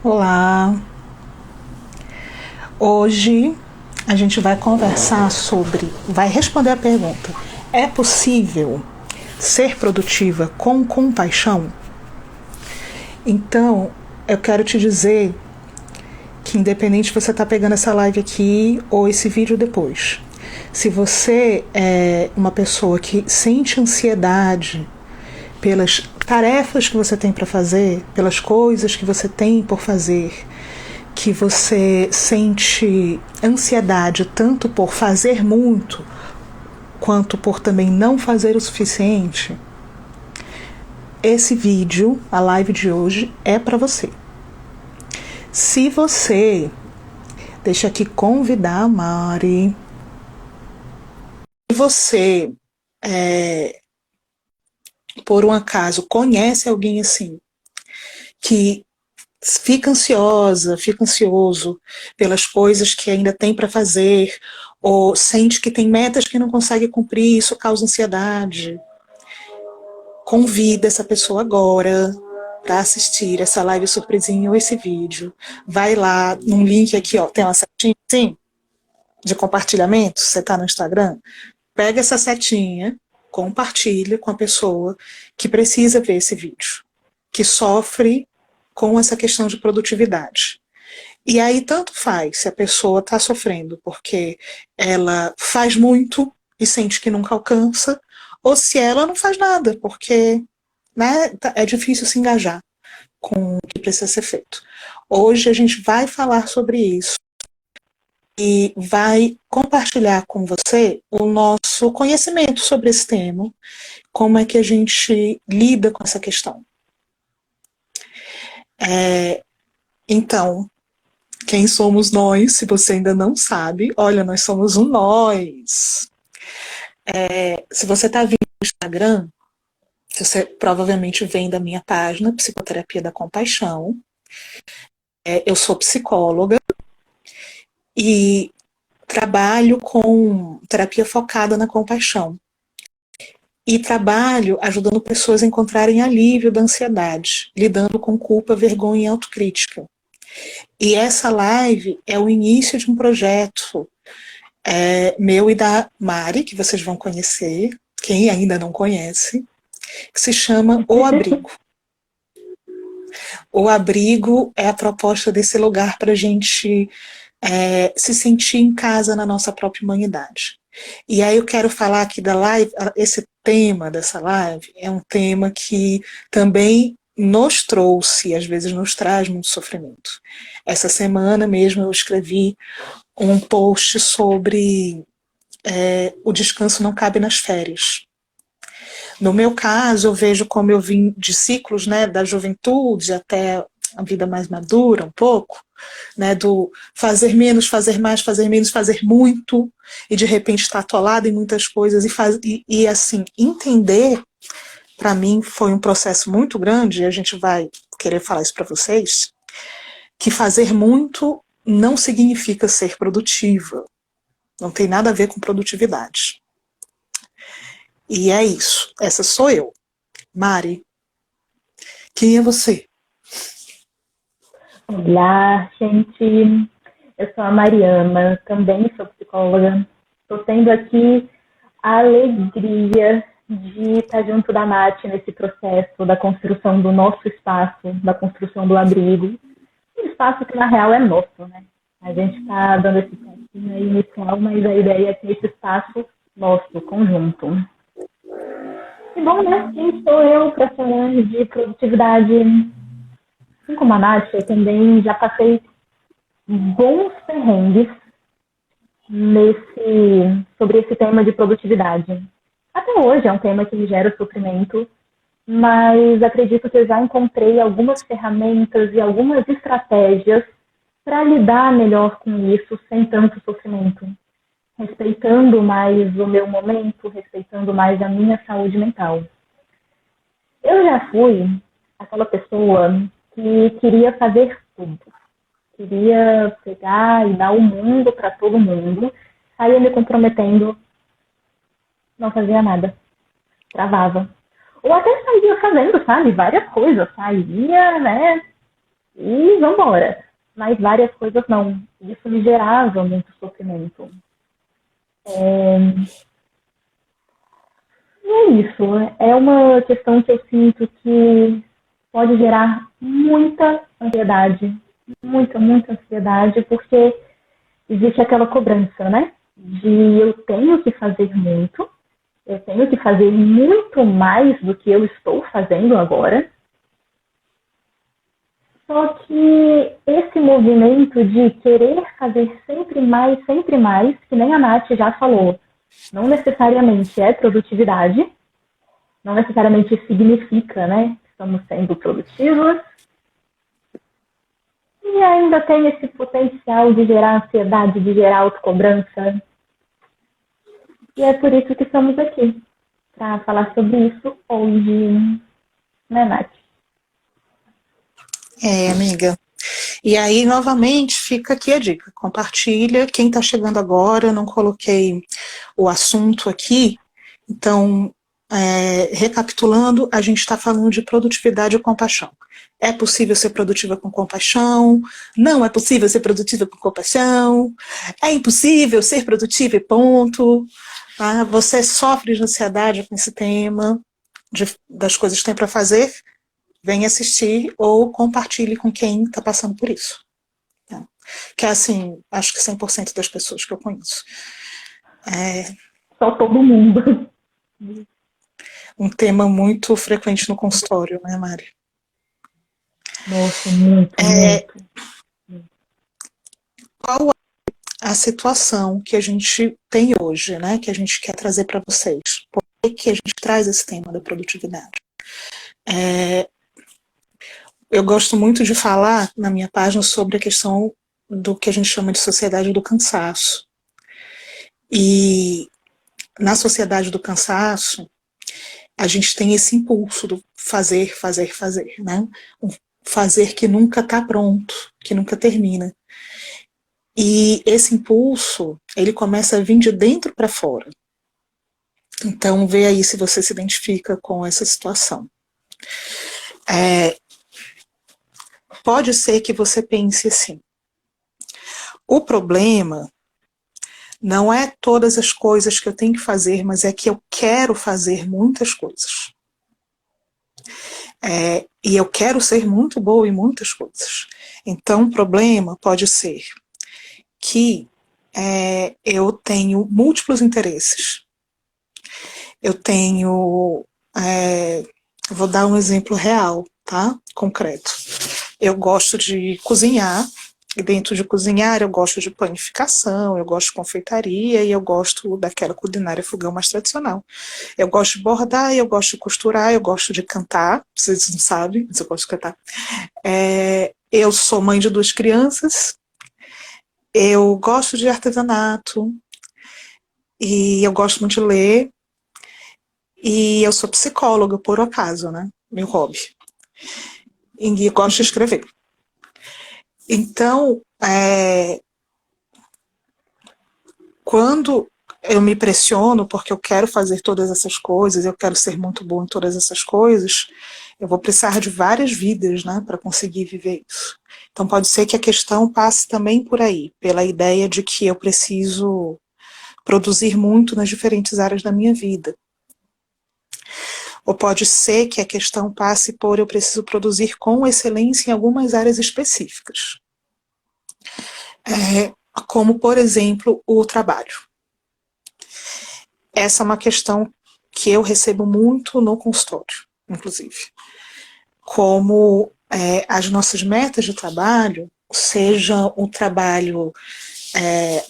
Olá! Hoje a gente vai conversar vai responder a pergunta: é possível ser produtiva com compaixão? Então, eu quero te dizer que independente se você está pegando essa live aqui ou esse vídeo depois, se você é uma pessoa que sente ansiedade pelas tarefas que você tem para fazer, pelas coisas que você tem por fazer, que você sente ansiedade tanto por fazer muito quanto por também não fazer o suficiente, esse vídeo, a live de hoje, é para você. Se você, deixa aqui convidar a Mari, se você, por um acaso, conhece alguém assim, que fica ansiosa, fica ansioso pelas coisas que ainda tem para fazer, ou sente que tem metas que não consegue cumprir, isso causa ansiedade, convida essa pessoa agora para assistir essa live surpresinha ou esse vídeo. Vai lá num link aqui, ó, tem uma setinha assim, de compartilhamento, você está no Instagram, pega essa setinha, compartilha com a pessoa que precisa ver esse vídeo, que sofre com essa questão de produtividade. E aí tanto faz se a pessoa está sofrendo porque ela faz muito e sente que nunca alcança, ou se ela não faz nada, porque, né, é difícil se engajar com o que precisa ser feito. Hoje a gente vai falar sobre isso e vai compartilhar com você o nosso conhecimento sobre esse tema, como é que a gente lida com essa questão. Então, quem somos nós? Se você ainda não sabe, olha, nós somos um nós. Se você está vindo no Instagram, você provavelmente vem da minha página, Psicoterapia da Compaixão. Eu sou psicóloga e trabalho com terapia focada na compaixão. E trabalho ajudando pessoas a encontrarem alívio da ansiedade, lidando com culpa, vergonha e autocrítica. E essa live é o início de um projeto meu e da Mari, que vocês vão conhecer, quem ainda não conhece, que se chama O Abrigo. O Abrigo é a proposta desse lugar para a gente se sentir em casa na nossa própria humanidade. E aí eu quero falar aqui da live, esse tema dessa live é um tema que também nos trouxe, às vezes nos traz muito sofrimento. Essa semana mesmo eu escrevi um post sobre o descanso não cabe nas férias. No meu caso, eu vejo como eu vim de ciclos, né, da juventude até a vida mais madura, um pouco, né, do fazer menos, fazer mais, fazer menos, fazer muito, e de repente estar atolado em muitas coisas, e assim, entender, para mim, foi um processo muito grande, e a gente vai querer falar isso para vocês, que fazer muito não significa ser produtiva, não tem nada a ver com produtividade. E é isso, essa sou eu. Mari, quem é você? Olá, gente. Eu sou a Mariana, também sou psicóloga. Estou tendo aqui a alegria de estar junto da Nath nesse processo da construção do nosso espaço, da construção do abrigo. Um espaço que, na real, é nosso, né? A gente está dando esse passinho aí inicial, mas a ideia é ter esse espaço nosso, conjunto. E bom, né? Quem sou eu para falar de produtividade? Assim como a Nath, eu também já passei bons perrengues sobre esse tema de produtividade. Até hoje é um tema que me gera sofrimento, mas acredito que eu já encontrei algumas ferramentas e algumas estratégias para lidar melhor com isso sem tanto sofrimento, respeitando mais o meu momento, respeitando mais a minha saúde mental. Eu já fui aquela pessoa que queria fazer tudo. Queria pegar e dar o mundo para todo mundo. Saía me comprometendo, não fazia nada. Travava. Ou até saía fazendo, sabe? Várias coisas. Saía, né? e vambora. Mas várias coisas não. Isso me gerava muito sofrimento. E é isso. É uma questão que eu sinto que pode gerar muita ansiedade. Muita, muita ansiedade, porque existe aquela cobrança, né? De eu tenho que fazer muito, eu tenho que fazer muito mais do que eu estou fazendo agora. Só que esse movimento de querer fazer sempre mais, que nem a Nath já falou, não necessariamente é produtividade, não necessariamente significa, né? Estamos sendo produtivos. E ainda tem esse potencial de gerar ansiedade, de gerar autocobrança. E é por isso que estamos aqui, para falar sobre isso hoje, né, Nath? Amiga. E aí, novamente, fica aqui a dica. Compartilha. Quem está chegando agora, eu não coloquei o assunto aqui. Então, recapitulando, a gente está falando de produtividade e compaixão. É possível ser produtiva com compaixão? Não é possível ser produtiva com compaixão? É impossível ser produtiva e ponto? Ah, você sofre de ansiedade com esse tema, das coisas que tem para fazer? Vem assistir ou compartilhe com quem está passando por isso. Tá? Que é assim, acho que 100% das pessoas que eu conheço. Só todo mundo. Um tema muito frequente no consultório, né, Mari? Nossa, muito. Qual a situação que a gente tem hoje, né, que a gente quer trazer para vocês? Por que a gente traz esse tema da produtividade? Eu gosto muito de falar na minha página sobre a questão do que a gente chama de sociedade do cansaço. E na sociedade do cansaço, a gente tem esse impulso do fazer, né? Um fazer que nunca está pronto, que nunca termina. E esse impulso, ele começa a vir de dentro para fora. Então, vê aí se você se identifica com essa situação. Pode ser que você pense assim: o problema não é todas as coisas que eu tenho que fazer, mas é que eu quero fazer muitas coisas. E eu quero ser muito boa em muitas coisas. Então, o problema pode ser que eu tenho múltiplos interesses. Eu tenho... vou dar um exemplo real, tá? Concreto. Eu gosto de cozinhar, e dentro de cozinhar eu gosto de panificação, eu gosto de confeitaria e eu gosto daquela culinária fogão mais tradicional. Eu gosto de bordar, eu gosto de costurar, eu gosto de cantar, vocês não sabem, mas eu gosto de cantar. Eu sou mãe de 2 crianças, eu gosto de artesanato, e eu gosto muito de ler, e eu sou psicóloga, por acaso, né? Meu hobby. E gosto de escrever. Então, quando eu me pressiono porque eu quero fazer todas essas coisas, eu quero ser muito boa em todas essas coisas, eu vou precisar de várias vidas, né, para conseguir viver isso. Então pode ser que a questão passe também por aí, pela ideia de que eu preciso produzir muito nas diferentes áreas da minha vida. Ou pode ser que a questão passe por eu preciso produzir com excelência em algumas áreas específicas. Como, por exemplo, o trabalho. Essa é uma questão que eu recebo muito no consultório, inclusive. Como as nossas metas de trabalho, seja o trabalho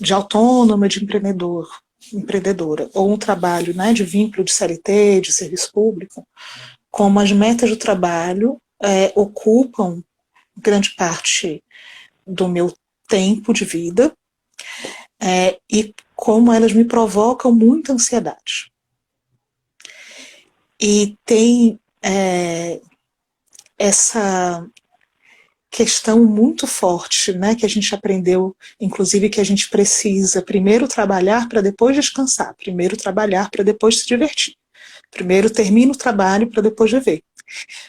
de autônoma, de empreendedora, ou um trabalho, né, de vínculo de CLT, de serviço público, como as metas de trabalho ocupam grande parte do meu tempo de vida, e como elas me provocam muita ansiedade. E tem essa questão muito forte, né, que a gente aprendeu, inclusive, que a gente precisa primeiro trabalhar para depois descansar, primeiro trabalhar para depois se divertir, primeiro termina o trabalho para depois viver.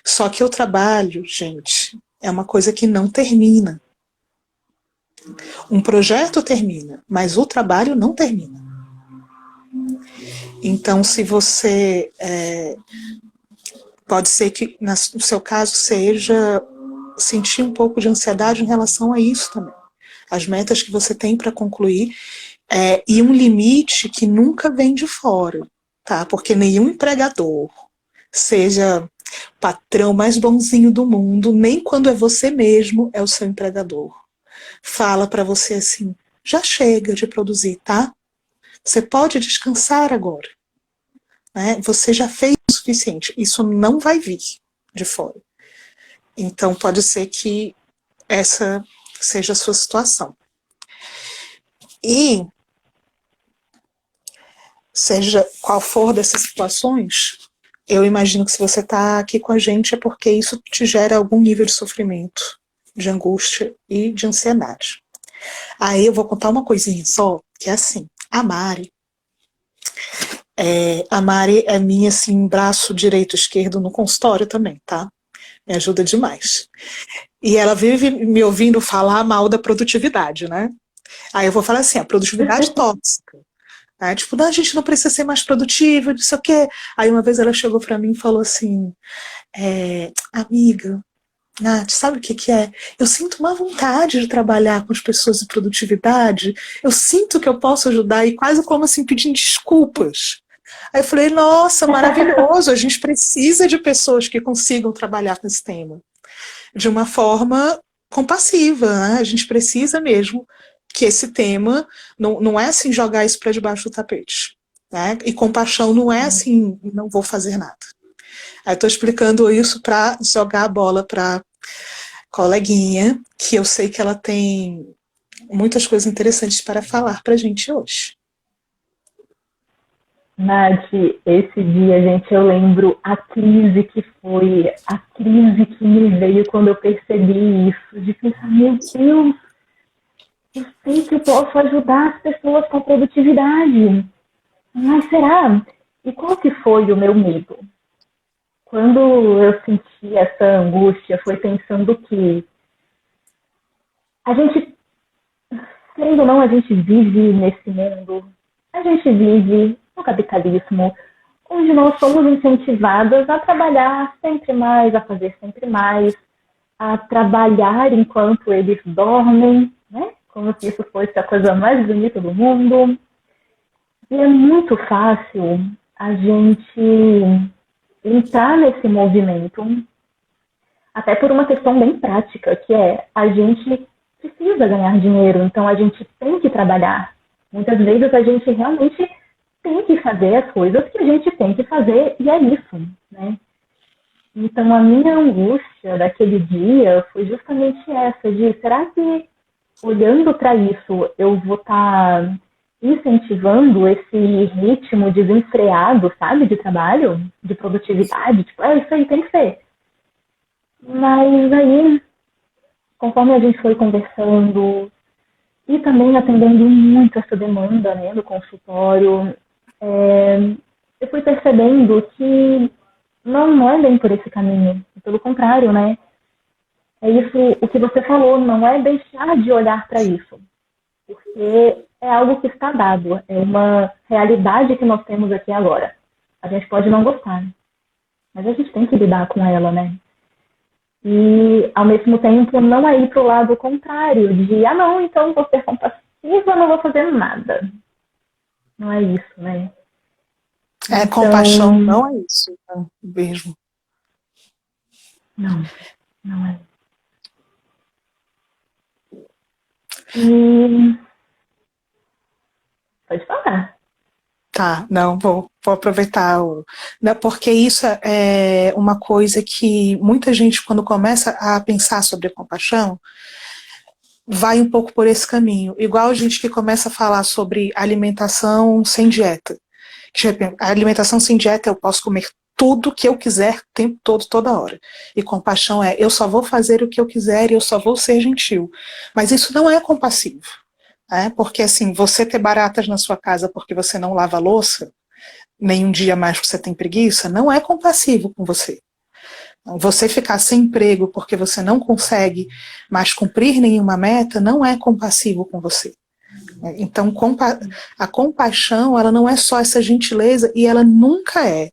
Só que o trabalho, gente, é uma coisa que não termina. Um projeto termina, mas o trabalho não termina. Então, se você... pode ser que, no seu caso, seja sentir um pouco de ansiedade em relação a isso também. As metas que você tem para concluir, e um limite que nunca vem de fora, tá? Porque nenhum empregador, seja patrão mais bonzinho do mundo, nem quando é você mesmo, é o seu empregador. Fala para você assim, já chega de produzir, tá? Você pode descansar agora. Né? Você já fez o suficiente. Isso não vai vir de fora. Então, pode ser que essa seja a sua situação. E, seja qual for dessas situações, eu imagino que se você está aqui com a gente é porque isso te gera algum nível de sofrimento, de angústia e de ansiedade. Aí eu vou contar uma coisinha só, que é assim, a Mari é minha, assim, braço direito, esquerdo no consultório também, tá? Me ajuda demais. E ela vive me ouvindo falar mal da produtividade, né? Aí eu vou falar assim, a produtividade tóxica. Né? Tipo, não, a gente não precisa ser mais produtiva, não sei o quê. Aí uma vez ela chegou pra mim e falou assim, amiga, Nath, sabe o que que é? Eu sinto uma vontade de trabalhar com as pessoas de produtividade, eu sinto que eu posso ajudar e quase como assim pedindo desculpas. Aí eu falei, nossa, maravilhoso, a gente precisa de pessoas que consigam trabalhar com esse tema de uma forma compassiva, né? A gente precisa mesmo que esse tema não é assim jogar isso para debaixo do tapete. Né? E compaixão não é assim, não vou fazer nada. Aí eu estou explicando isso para jogar a bola para coleguinha, que eu sei que ela tem muitas coisas interessantes para falar para a gente hoje. Nath, esse dia, gente, eu lembro a crise que foi, a crise que me veio quando eu percebi isso, de pensar, meu Deus, eu sei que eu posso ajudar as pessoas com a produtividade, mas será? E qual que foi o meu medo? Quando eu senti essa angústia, foi pensando que a gente, querendo ou não, a gente vive nesse mundo, a gente vive no capitalismo, onde nós somos incentivadas a trabalhar sempre mais, a fazer sempre mais, a trabalhar enquanto eles dormem, né? Como se isso fosse a coisa mais bonita do mundo. E é muito fácil a gente entrar nesse movimento, até por uma questão bem prática, que é a gente precisa ganhar dinheiro, então a gente tem que trabalhar. Muitas vezes a gente realmente tem que fazer as coisas que a gente tem que fazer, e é isso, né? Então a minha angústia daquele dia foi justamente essa, de será que olhando para isso eu vou estar incentivando esse ritmo desenfreado, sabe, de trabalho, de produtividade, tipo, isso aí tem que ser. Mas aí, conforme a gente foi conversando e também atendendo muito essa demanda, né, do consultório, eu fui percebendo que não é bem por esse caminho, pelo contrário, né? É isso, o que você falou, não é deixar de olhar para isso, porque é algo que está dado, é uma realidade que nós temos aqui agora. A gente pode não gostar, mas a gente tem que lidar com ela, né? E, ao mesmo tempo, não é ir para o lado contrário, de, não, então vou ser compassiva, não vou fazer nada. Não é isso, né? Então, compaixão não é isso, né? Mesmo. Não, não é. E... Pode falar. Tá, não, vou aproveitar. Porque isso é uma coisa que muita gente, quando começa a pensar sobre a compaixão, vai um pouco por esse caminho. Igual a gente que começa a falar sobre alimentação sem dieta. A alimentação sem dieta eu posso comer tudo que eu quiser o tempo todo, toda hora. E compaixão eu só vou fazer o que eu quiser e eu só vou ser gentil. Mas isso não é compassivo. Porque assim, você ter baratas na sua casa porque você não lava a louça, nem um dia mais que você tem preguiça, não é compassivo com você. Você ficar sem emprego porque você não consegue mais cumprir nenhuma meta não é compassivo com você. Então, a compaixão, ela não é só essa gentileza e ela nunca é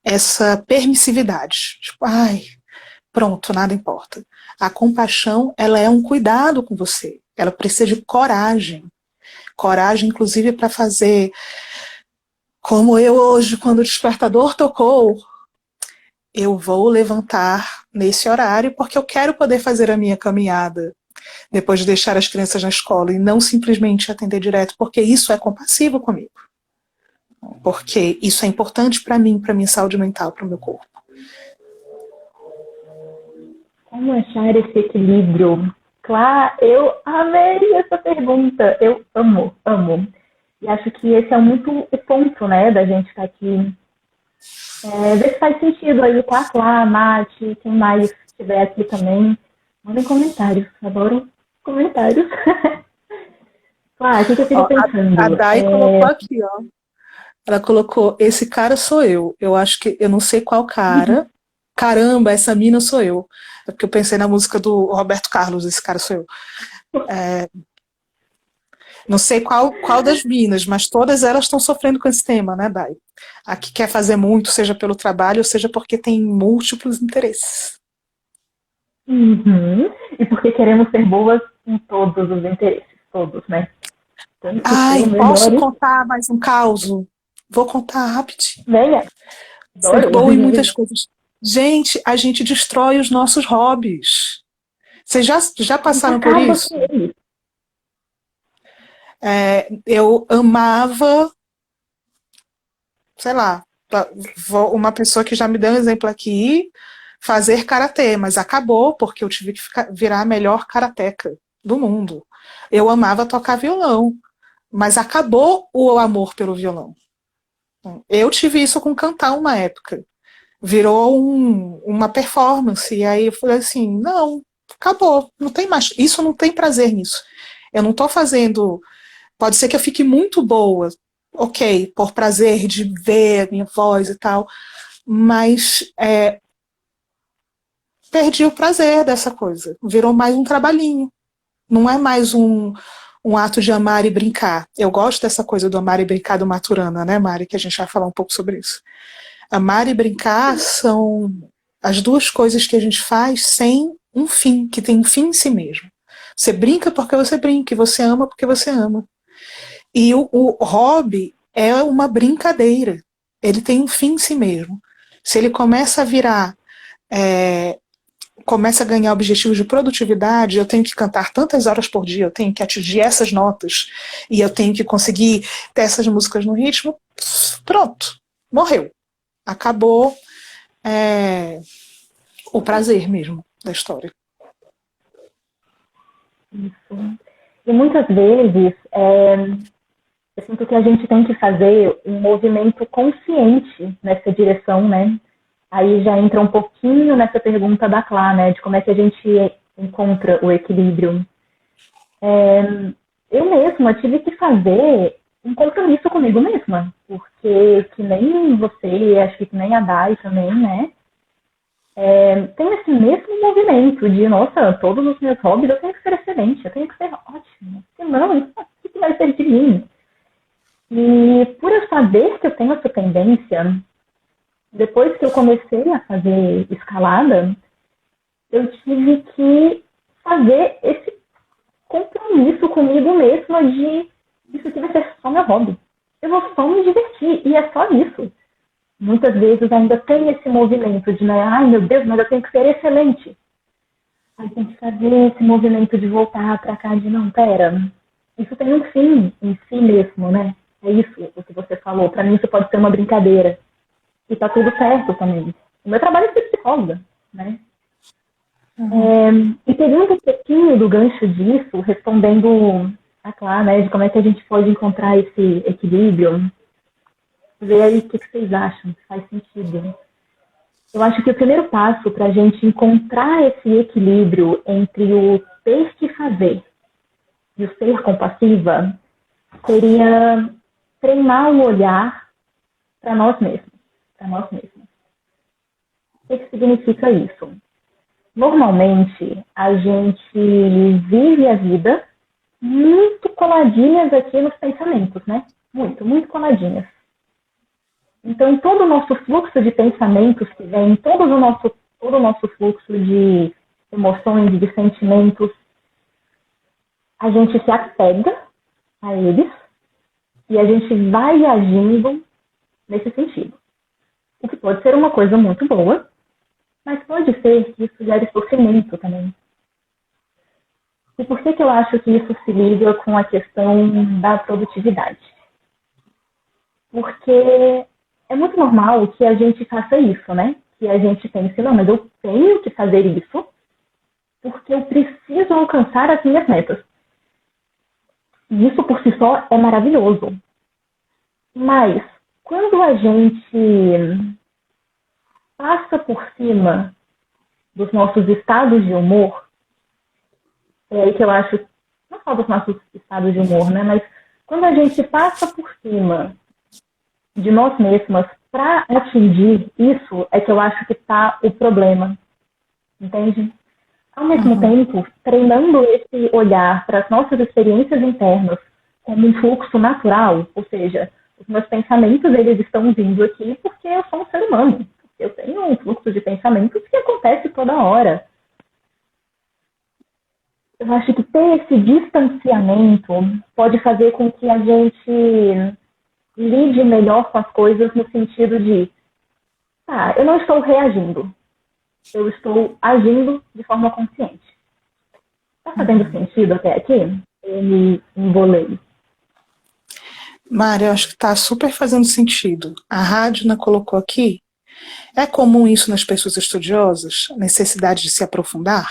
essa permissividade. Tipo, ai, pronto, nada importa. A compaixão, ela é um cuidado com você. Ela precisa de coragem. Coragem, inclusive, para fazer como eu hoje, quando o despertador tocou, eu vou levantar nesse horário porque eu quero poder fazer a minha caminhada depois de deixar as crianças na escola e não simplesmente atender direto, porque isso é compassivo comigo. Porque isso é importante para mim, para minha saúde mental, para o meu corpo. Como achar esse equilíbrio? Claro, eu amei essa pergunta. Eu amo, amo. E acho que esse é muito o ponto, né, da gente estar aqui. Ver se faz sentido aí com a Clá, a Nath, quem mais estiver aqui também. Mandem comentários, adoro comentários. Claro, o que eu fico pensando? A Dai colocou aqui, ó. Ela colocou, esse cara sou eu. Eu acho que, eu não sei qual cara. Caramba, essa mina sou eu. É porque eu pensei na música do Roberto Carlos, esse cara sou eu. Não sei qual das minas, mas todas elas estão sofrendo com esse tema, né, Dai? A que quer fazer muito, seja pelo trabalho, ou seja porque tem múltiplos interesses. Uhum. E porque queremos ser boas em todos os interesses, todos, né? Ai, posso contar mais um caos? Vou contar rapidinho. Venha. Ser boa em muitas coisas. Gente, a gente destrói os nossos hobbies. Vocês já passaram por isso? Eu amava, sei lá, uma pessoa que já me deu um exemplo aqui, fazer karatê, mas acabou porque eu tive que virar a melhor karateca do mundo. Eu amava tocar violão, mas acabou o amor pelo violão. Eu tive isso com cantar uma época. Virou uma performance, e aí eu falei assim, não, acabou, não tem mais, isso não tem prazer nisso. Eu não estou fazendo, pode ser que eu fique muito boa, ok, por prazer de ver a minha voz e tal, mas perdi o prazer dessa coisa, virou mais um trabalhinho, não é mais um ato de amar e brincar. Eu gosto dessa coisa do amar e brincar do Maturana, né, Mari, que a gente vai falar um pouco sobre isso. Amar e brincar são as duas coisas que a gente faz sem um fim, que tem um fim em si mesmo. Você brinca porque você brinca, e você ama porque você ama. E o hobby é uma brincadeira. Ele tem um fim em si mesmo. Se ele começa a virar, começa a ganhar objetivos de produtividade, eu tenho que cantar tantas horas por dia, eu tenho que atingir essas notas, e eu tenho que conseguir ter essas músicas no ritmo, pronto, morreu. Acabou o prazer mesmo da história. Isso. E muitas vezes eu sinto que a gente tem que fazer um movimento consciente nessa direção, né? Aí já entra um pouquinho nessa pergunta da Clá, né? De como é que a gente encontra o equilíbrio. Eu mesma tive que fazer um compromisso comigo mesma, porque que nem você, acho que nem a Dai também, né? Tem esse mesmo movimento de, nossa, todos os meus hobbies eu tenho que ser excelente, eu tenho que ser ótimo, senão, o que vai ser de mim? E por eu saber que eu tenho essa tendência, depois que eu comecei a fazer escalada, eu tive que fazer esse compromisso comigo mesma de isso aqui vai ser só meu hobby. Eu vou só me divertir, e é só isso. Muitas vezes ainda tem esse movimento de, né, ai meu Deus, mas eu tenho que ser excelente. Aí tem que fazer esse movimento de voltar pra cá de, não, pera, isso tem um fim em si mesmo, né? É isso o que você falou. Pra mim isso pode ser uma brincadeira. E tá tudo certo também. O meu trabalho é ser psicóloga, né? E pegando um pouquinho do gancho disso, respondendo a Clara, né, de como é que a gente pode encontrar esse equilíbrio, ver aí o que vocês acham, se faz sentido. Eu acho que o primeiro passo para a gente encontrar esse equilíbrio entre o ter que fazer e o ser compassiva seria treinar o olhar para nós mesmos. que significa isso? Normalmente, a gente vive a vida muito coladinhas aqui nos pensamentos, né? Muito, muito coladinhas. Então, todo o nosso fluxo de pensamentos que vem, todo o nosso fluxo de emoções, de sentimentos, a gente se apega a eles e a gente vai agindo nesse sentido. O que pode ser uma coisa muito boa, mas pode ser que isso gere sofrimento também. E por que eu acho que isso se liga com a questão da produtividade? Porque é muito normal que a gente faça isso, né? Que a gente pense, não, mas eu tenho que fazer isso porque eu preciso alcançar as minhas metas. E isso por si só é maravilhoso. Mas quando a gente passa por cima dos nossos estados de humor, é aí que eu acho, não só dos nossos estados de humor, né? Mas quando a gente passa por cima de nós mesmas para atingir isso, é que eu acho que está o problema. Entende? Ao mesmo tempo, treinando esse olhar para as nossas experiências internas como um fluxo natural, ou seja, os meus pensamentos eles estão vindo aqui porque eu sou um ser humano. Eu tenho um fluxo de pensamentos que acontece toda hora. Eu acho que ter esse distanciamento pode fazer com que a gente lide melhor com as coisas no sentido de, eu não estou reagindo, eu estou agindo de forma consciente. Está fazendo sentido até aqui? Eu me embolei. Mari, eu acho que está super fazendo sentido. A Radna colocou aqui, é comum isso nas pessoas estudiosas, a necessidade de se aprofundar?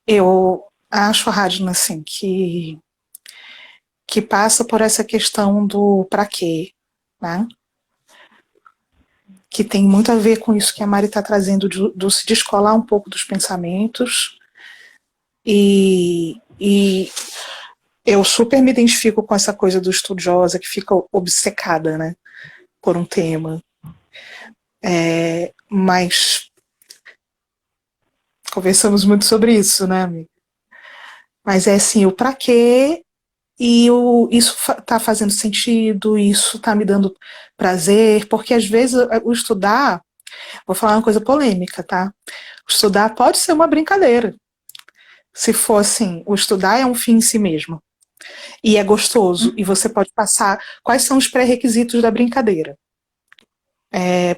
Eu acho, Radna, assim, que passa por essa questão do para quê, né? Que tem muito a ver com isso que a Mari está trazendo, de se descolar um pouco dos pensamentos. E eu super me identifico com essa coisa do estudiosa que fica obcecada, né, por um tema. Mas conversamos muito sobre isso, né, amiga? Mas é assim, o pra quê e isso tá fazendo sentido, isso tá me dando prazer, porque às vezes o estudar, vou falar uma coisa polêmica, tá? O estudar pode ser uma brincadeira. Se for assim, o estudar é um fim em si mesmo. E é gostoso, e você pode passar quais são os pré-requisitos da brincadeira.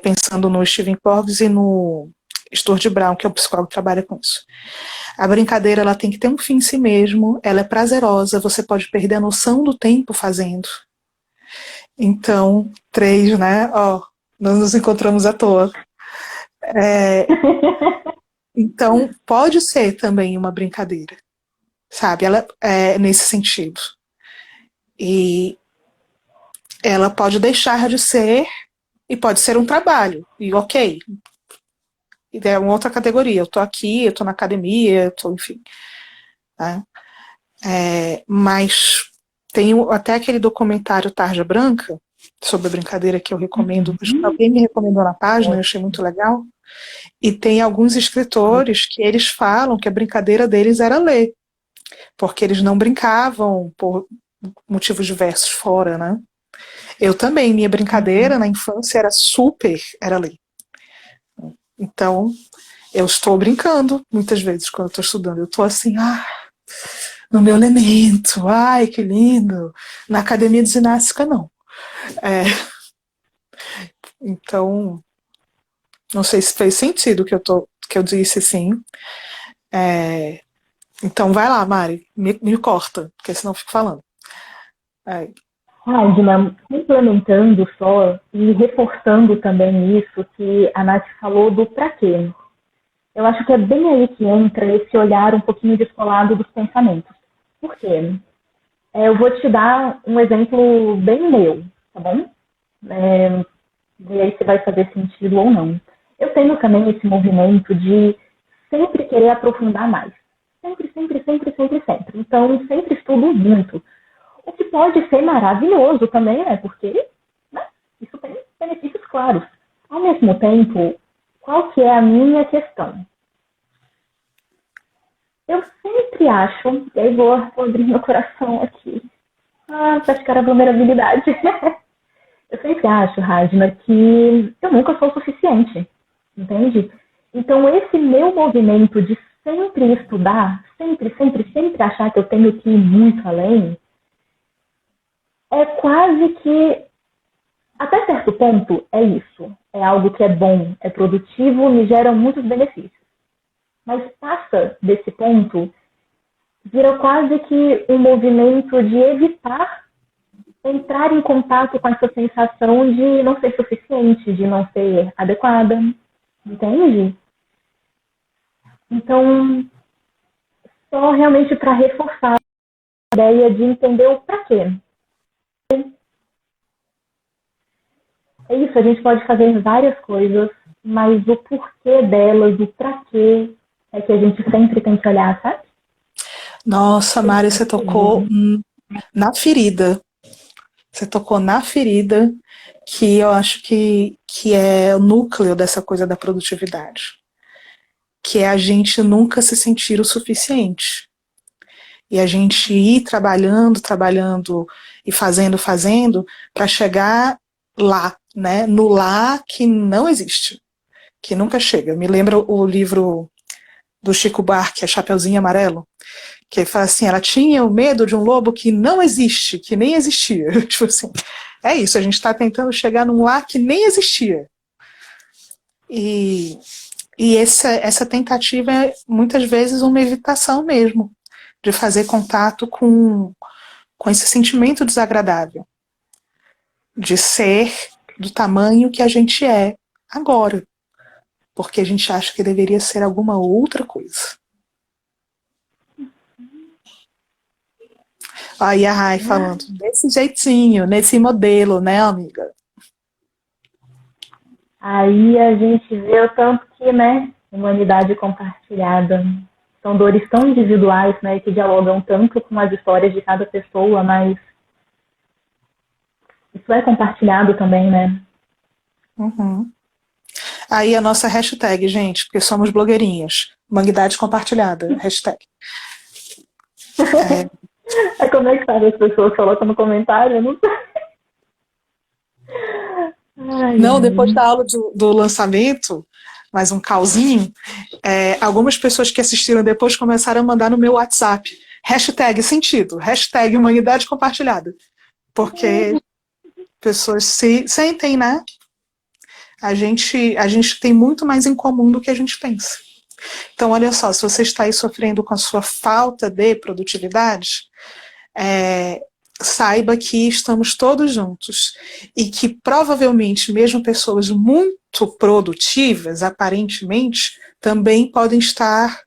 Pensando no Stephen Covey e no Stuart Brown, que é o psicólogo que trabalha com isso. A brincadeira ela tem que ter um fim em si mesmo, ela é prazerosa, você pode perder a noção do tempo fazendo. Então, 3, né? Nós nos encontramos à toa. Então, pode ser também uma brincadeira, sabe? Ela é nesse sentido. E ela pode deixar de ser e pode ser um trabalho. E ok. E é uma outra categoria. Eu tô aqui, eu tô na academia, eu tô, enfim. Tá? Mas tem até aquele documentário Tarja Branca, sobre a brincadeira que eu recomendo. Alguém me recomendou na página, eu achei muito legal. E tem alguns escritores que eles falam que a brincadeira deles era ler. Porque eles não brincavam por motivos diversos fora, né? Eu também, minha brincadeira na infância era ler. Então, eu estou brincando muitas vezes quando eu estou estudando. Eu estou assim, no meu elemento, ai, que lindo. Na academia de ginástica, não. Então, não sei se fez sentido que eu disse, sim. Então, vai lá, Mari, me corta, porque senão eu fico falando. Radna, complementando só e reforçando também isso que a Nath falou do pra quê. Eu acho que é bem aí que entra esse olhar um pouquinho descolado dos pensamentos. Por quê? Eu vou te dar um exemplo bem meu, tá bom? E aí se vai fazer sentido ou não. Eu tenho também esse movimento de sempre querer aprofundar mais. Sempre, sempre, sempre, sempre, sempre. Então, sempre estudo muito. O que pode ser maravilhoso também, né? Porque isso tem benefícios claros. Ao mesmo tempo, qual que é a minha questão? Eu sempre acho, e aí vou abrir meu coração aqui, praticar a vulnerabilidade. Eu sempre acho, Radna, que eu nunca sou o suficiente, entende? Então, esse meu movimento de sempre estudar, sempre achar que eu tenho que ir muito além, é quase que, até certo ponto, é isso. É algo que é bom, é produtivo, me gera muitos benefícios. Mas passa desse ponto, vira quase que um movimento de evitar entrar em contato com essa sensação de não ser suficiente, de não ser adequada, entende? Então, só realmente para reforçar a ideia de entender o para quê. É isso, a gente pode fazer várias coisas, mas o porquê delas, o para quê, é que a gente sempre tem que olhar, sabe? Nossa, Mari, você tocou na ferida. Você tocou na ferida que eu acho que é o núcleo dessa coisa da produtividade. Que é a gente nunca se sentir o suficiente. E a gente ir trabalhando e fazendo, para chegar lá, né? No lá que não existe, que nunca chega. Me lembra o livro do Chico Buarque, A Chapeuzinho Amarelo, que ele fala assim, ela tinha o medo de um lobo que não existe, que nem existia. Tipo assim, é isso, a gente está tentando chegar num lá que nem existia. E essa tentativa é muitas vezes uma evitação mesmo, de fazer contato com esse sentimento desagradável, de ser do tamanho que a gente é agora, porque a gente acha que deveria ser alguma outra coisa. Aí a Rai falando, desse jeitinho, nesse modelo, né, amiga? Aí a gente vê o tanto que, né, humanidade compartilhada. São dores tão individuais, né, que dialogam tanto com as histórias de cada pessoa, mas isso é compartilhado também, né? Uhum. Aí a nossa hashtag, gente, porque somos blogueirinhas. Humanidade compartilhada, hashtag. É como é que sabe as pessoas colocam no comentário? Eu não sei. Não, depois da aula do lançamento, mais um calzinho, algumas pessoas que assistiram depois começaram a mandar no meu WhatsApp. Hashtag sentido, hashtag humanidade compartilhada. Porque pessoas se sentem, né? A gente tem muito mais em comum do que a gente pensa. Então, olha só, se você está aí sofrendo com a sua falta de produtividade, saiba que estamos todos juntos e que provavelmente mesmo pessoas muito produtivas, aparentemente, também podem estar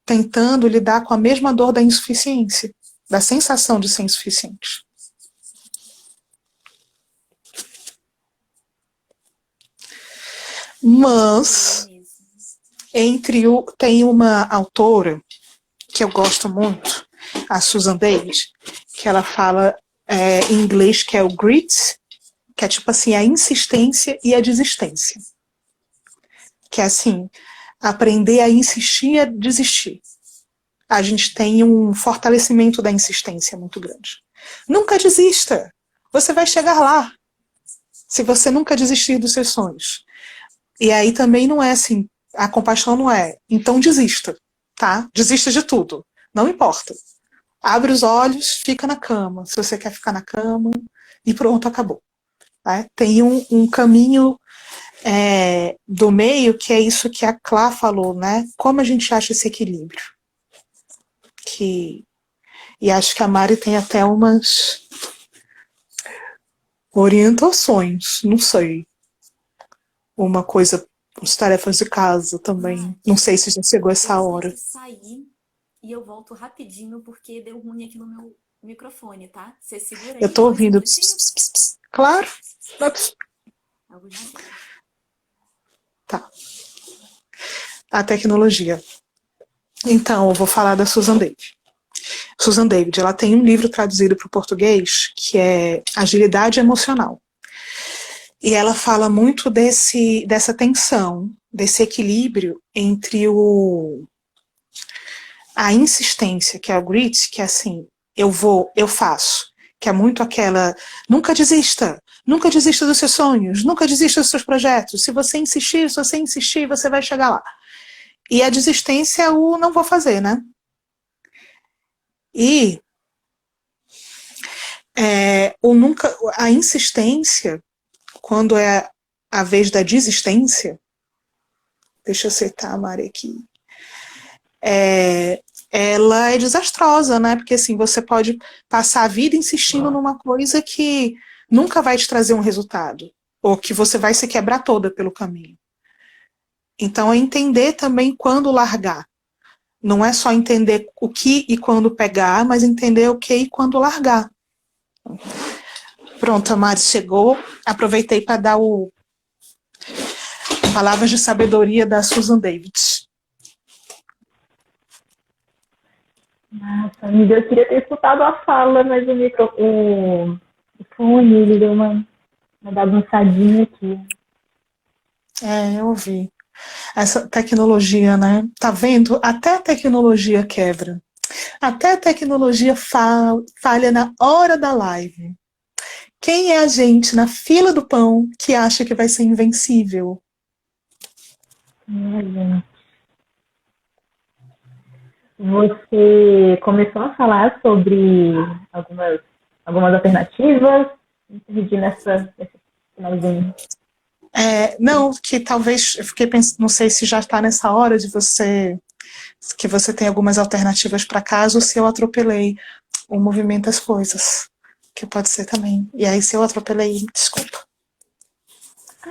tentando lidar com a mesma dor da insuficiência, da sensação de ser insuficiente. Mas tem uma autora que eu gosto muito, a Susan David, que ela fala em inglês que é o grit, que é tipo assim, a insistência e a desistência. Que é assim, aprender a insistir e a desistir. A gente tem um fortalecimento da insistência muito grande. Nunca desista. Você vai chegar lá. Se você nunca desistir dos seus sonhos. E aí também não é assim, a compaixão não é, então desista, tá? Desista de tudo. Não importa. Abre os olhos, fica na cama. Se você quer ficar na cama, e pronto, acabou. Tá? Tem um caminho do meio, que é isso que a Clá falou, né? Como a gente acha esse equilíbrio? E acho que a Mari tem até umas orientações, não sei. Uma coisa, as tarefas de casa também. Não sei se já chegou essa hora. Eu sair e eu volto rapidinho porque deu ruim aqui no meu microfone, tá? Você segura aí. Eu tô ouvindo. Claro. Tá. A tecnologia. Então, eu vou falar da Susan David. Susan David, ela tem um livro traduzido para o português que é Agilidade Emocional. E ela fala muito dessa tensão, desse equilíbrio entre a insistência, que é o grit, que é assim, eu faço, que é muito aquela, nunca desista dos seus sonhos, nunca desista dos seus projetos, se você insistir, você vai chegar lá. E a desistência é o não vou fazer, né? E a insistência, quando é a vez da desistência, deixa eu acertar a Mari aqui, ela é desastrosa, né? Porque assim, você pode passar a vida insistindo numa coisa que nunca vai te trazer um resultado, ou que você vai se quebrar toda pelo caminho. Então é entender também quando largar. Não é só entender o que e quando pegar, mas entender o que e quando largar. Pronto, a Mari chegou. Aproveitei para dar palavras de sabedoria da Susan David. Nossa, amiga, eu queria ter escutado a fala, mas o fone, ele deu uma bagunçadinha aqui. Eu ouvi. Essa tecnologia, né? Tá vendo? Até a tecnologia quebra. Até a tecnologia falha na hora da live. Quem é a gente na fila do pão que acha que vai ser invencível? Gente. Você começou a falar sobre algumas alternativas. Perdi nesse finalzinho. Não, que talvez, eu fiquei pensando, não sei se já está nessa hora que você tem algumas alternativas para casa ou se eu atropelei o movimento das coisas, que pode ser também. E aí se eu atropelei, desculpa.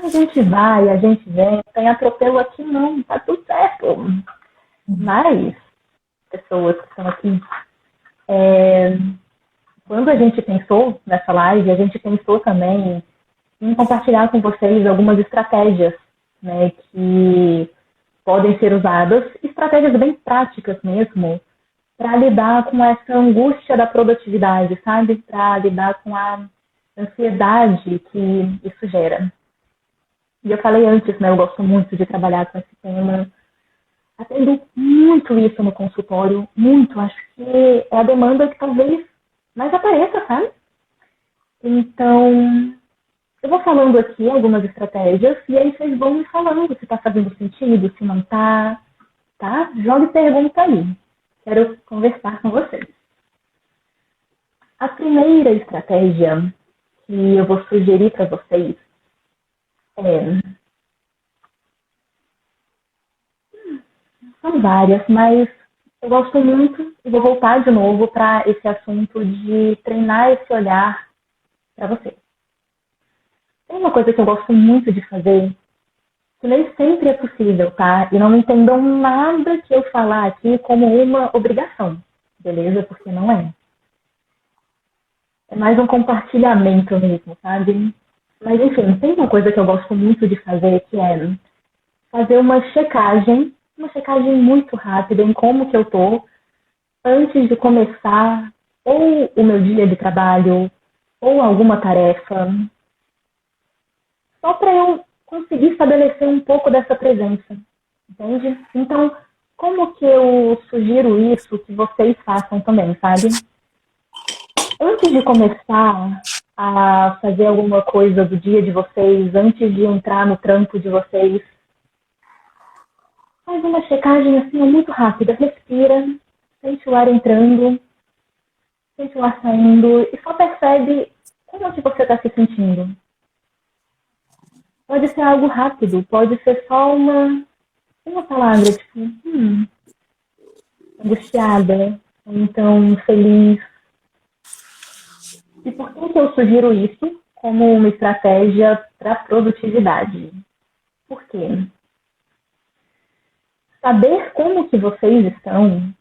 A gente vai, a gente vem, não tem atropelo aqui não, tá tudo certo. Mas, pessoas que estão aqui, quando a gente pensou nessa live, a gente pensou também em compartilhar com vocês algumas estratégias, né, que podem ser usadas, estratégias bem práticas mesmo, para lidar com essa angústia da produtividade, sabe? Para lidar com a ansiedade que isso gera. E eu falei antes, né, eu gosto muito de trabalhar com esse tema. Atendo muito isso no consultório, muito. Acho que é a demanda que talvez mais apareça, sabe? Então, eu vou falando aqui algumas estratégias e aí vocês vão me falando se está fazendo sentido, se não está, tá? Jogue pergunta aí. Quero conversar com vocês. A primeira estratégia que eu vou sugerir para vocês são várias, mas eu gosto muito e vou voltar de novo para esse assunto de treinar esse olhar para você. Tem uma coisa que eu gosto muito de fazer, que nem sempre é possível, tá? E não me entendam nada que eu falar aqui como uma obrigação, beleza? Porque não é. É mais um compartilhamento mesmo, sabe? Mas, enfim, tem uma coisa que eu gosto muito de fazer, que é fazer uma checagem muito rápida em como que eu tô antes de começar ou o meu dia de trabalho ou alguma tarefa, só para eu conseguir estabelecer um pouco dessa presença, entende? Então, como que eu sugiro isso que vocês façam também, sabe? Antes de começar a fazer alguma coisa do dia de vocês, antes de entrar no trampo de vocês, faz uma checagem assim muito rápida, respira, sente o ar entrando, sente o ar saindo e só percebe como que você está se sentindo. Pode ser algo rápido, pode ser só uma palavra, tipo, angustiada, ou então feliz. E por que eu sugiro isso como uma estratégia para produtividade? Por quê? Saber como que vocês estão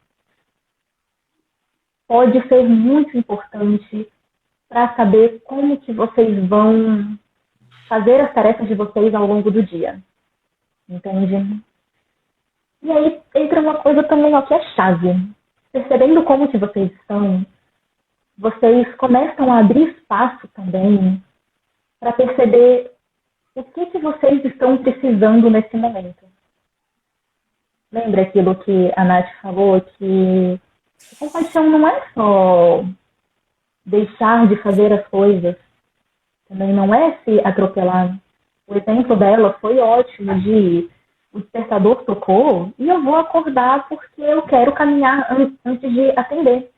pode ser muito importante para saber como que vocês vão fazer as tarefas de vocês ao longo do dia. Entende? E aí entra uma coisa também ó, que é chave. Percebendo como que vocês estão, vocês começam a abrir espaço também para perceber O que vocês estão precisando nesse momento? Lembra aquilo que a Nath falou, que compaixão não é só deixar de fazer as coisas, também não é se atropelar. O exemplo dela foi ótimo de o despertador tocou e eu vou acordar porque eu quero caminhar antes de atender.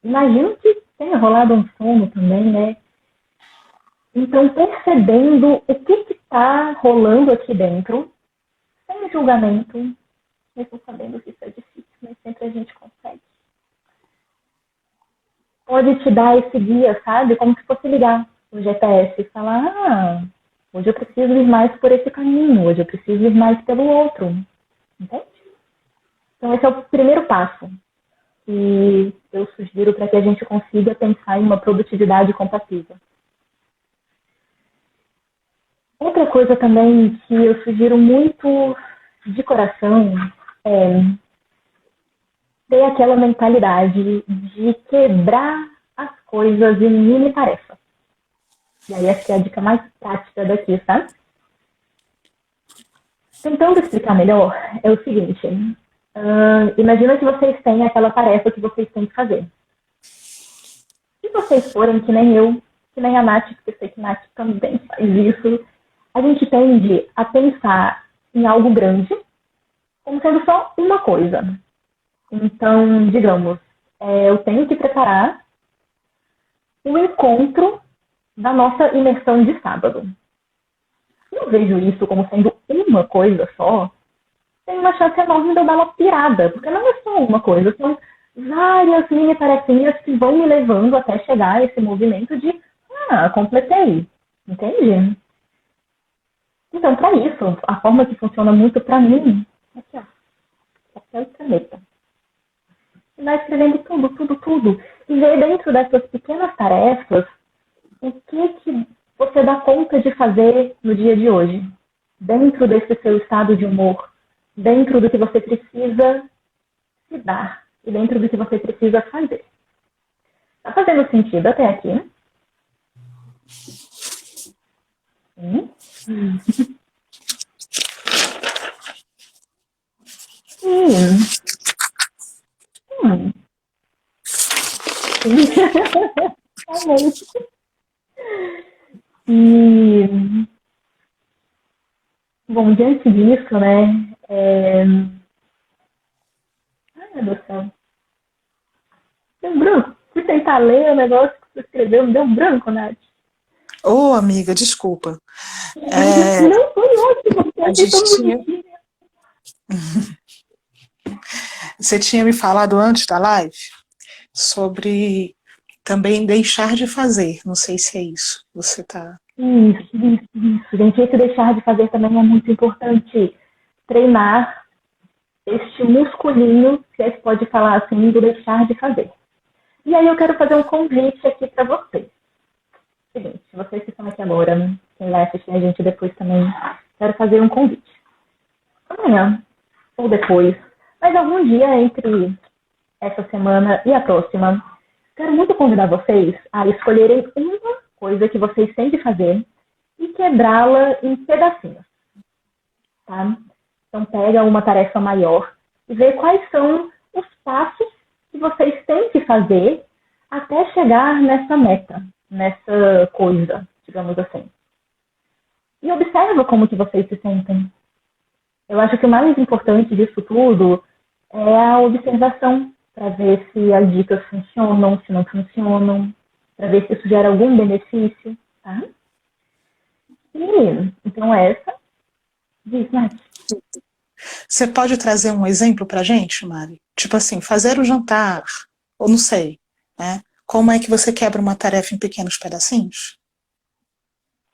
Imagino que tenha rolado um sono também, né? Então, percebendo o que está rolando aqui dentro, sem julgamento, mesmo sabendo que isso é difícil, mas sempre a gente consegue. Pode te dar esse guia, sabe? Como se fosse ligar o GPS e falar, hoje eu preciso ir mais por esse caminho, hoje eu preciso ir mais pelo outro. Entende? Então, esse é o primeiro passo que eu sugiro para que a gente consiga pensar em uma produtividade compassiva. Outra coisa também que eu sugiro muito de coração é ter aquela mentalidade de quebrar as coisas em mini tarefas. E aí essa é a dica mais prática daqui, tá? Tentando explicar melhor, é o seguinte. Imagina que vocês têm aquela tarefa que vocês têm que fazer. Se vocês forem que nem eu, que nem a Nath, porque eu sei que a Nath também faz isso, a gente tende a pensar em algo grande como sendo só uma coisa. Então, digamos, eu tenho que preparar o encontro da nossa imersão de sábado. Se eu vejo isso como sendo uma coisa só, tem uma chance enorme de eu dar uma pirada, porque não é só uma coisa, são várias mini tarefinhas que vão me levando até chegar a esse movimento de, completei, entende? Então, para isso, a forma que funciona muito para mim, aqui ó, papel e caneta. E vai escrevendo tudo. E ver dentro dessas pequenas tarefas o que você dá conta de fazer no dia de hoje. Dentro desse seu estado de humor. Dentro do que você precisa se dar. E dentro do que você precisa fazer. Tá fazendo sentido até aqui? Sim. Amei. E, bom, diante disso, né? Ai, meu Deus do céu. Deu um branco. Fui tentar ler o negócio que você escreveu, me deu um branco, Nath. Ô, amiga, desculpa. Não, foi ótimo. A gente tinha... Você tinha me falado antes da live sobre também deixar de fazer. Não sei se é isso. Você tá... Isso. Gente, esse deixar de fazer também é muito importante. Treinar este musculinho, se é que pode falar assim, do deixar de fazer. E aí eu quero fazer um convite aqui para vocês. Seguinte, vocês que estão aqui agora, quem vai assistir a gente depois também, quero fazer um convite. Amanhã, ou depois, mas algum dia entre essa semana e a próxima, quero muito convidar vocês a escolherem uma coisa que vocês têm que fazer e quebrá-la em pedacinhos. Tá? Então, pega uma tarefa maior e vê quais são os passos que vocês têm que fazer até chegar nessa meta, nessa coisa, digamos assim. E observa como que vocês se sentem. Eu acho que o mais importante disso tudo é a observação, para ver se as dicas funcionam, se não funcionam, para ver se isso gera algum benefício, tá? E, então essa, diz, Nath. Você pode trazer um exemplo pra gente, Mari? Tipo assim, fazer o jantar, ou não sei, né? Como é que você quebra uma tarefa em pequenos pedacinhos?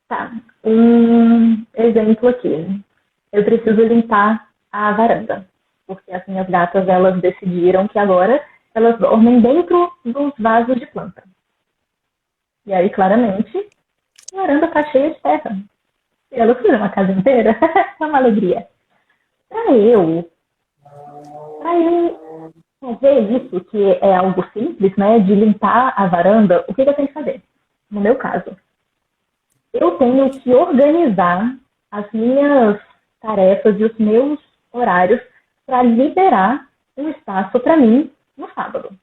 Tá, um exemplo aqui. Eu preciso limpar a varanda, porque as minhas gatas, elas decidiram que agora elas dormem dentro dos vasos de planta. E aí, claramente, a varanda tá cheia de terra. E elas fizeram a casa inteira. É uma alegria. Para eu fazer isso, que é algo simples, né, de limpar a varanda, o que eu tenho que fazer? No meu caso, eu tenho que organizar as minhas tarefas e os meus horários para liberar um espaço para mim no sábado.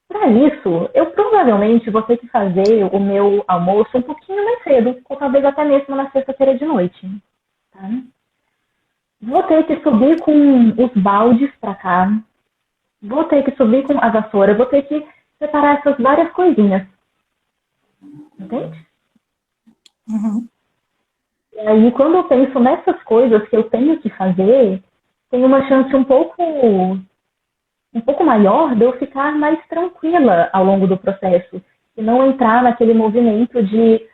Para isso, eu provavelmente vou ter que fazer o meu almoço um pouquinho mais cedo, ou talvez até mesmo na sexta-feira de noite. Tá? Vou ter que subir com os baldes para cá, vou ter que subir com a vassoura, vou ter que separar essas várias coisinhas. Entende? Uhum. E aí, quando eu penso nessas coisas que eu tenho que fazer, tem uma chance um pouco maior de eu ficar mais tranquila ao longo do processo e não entrar naquele movimento de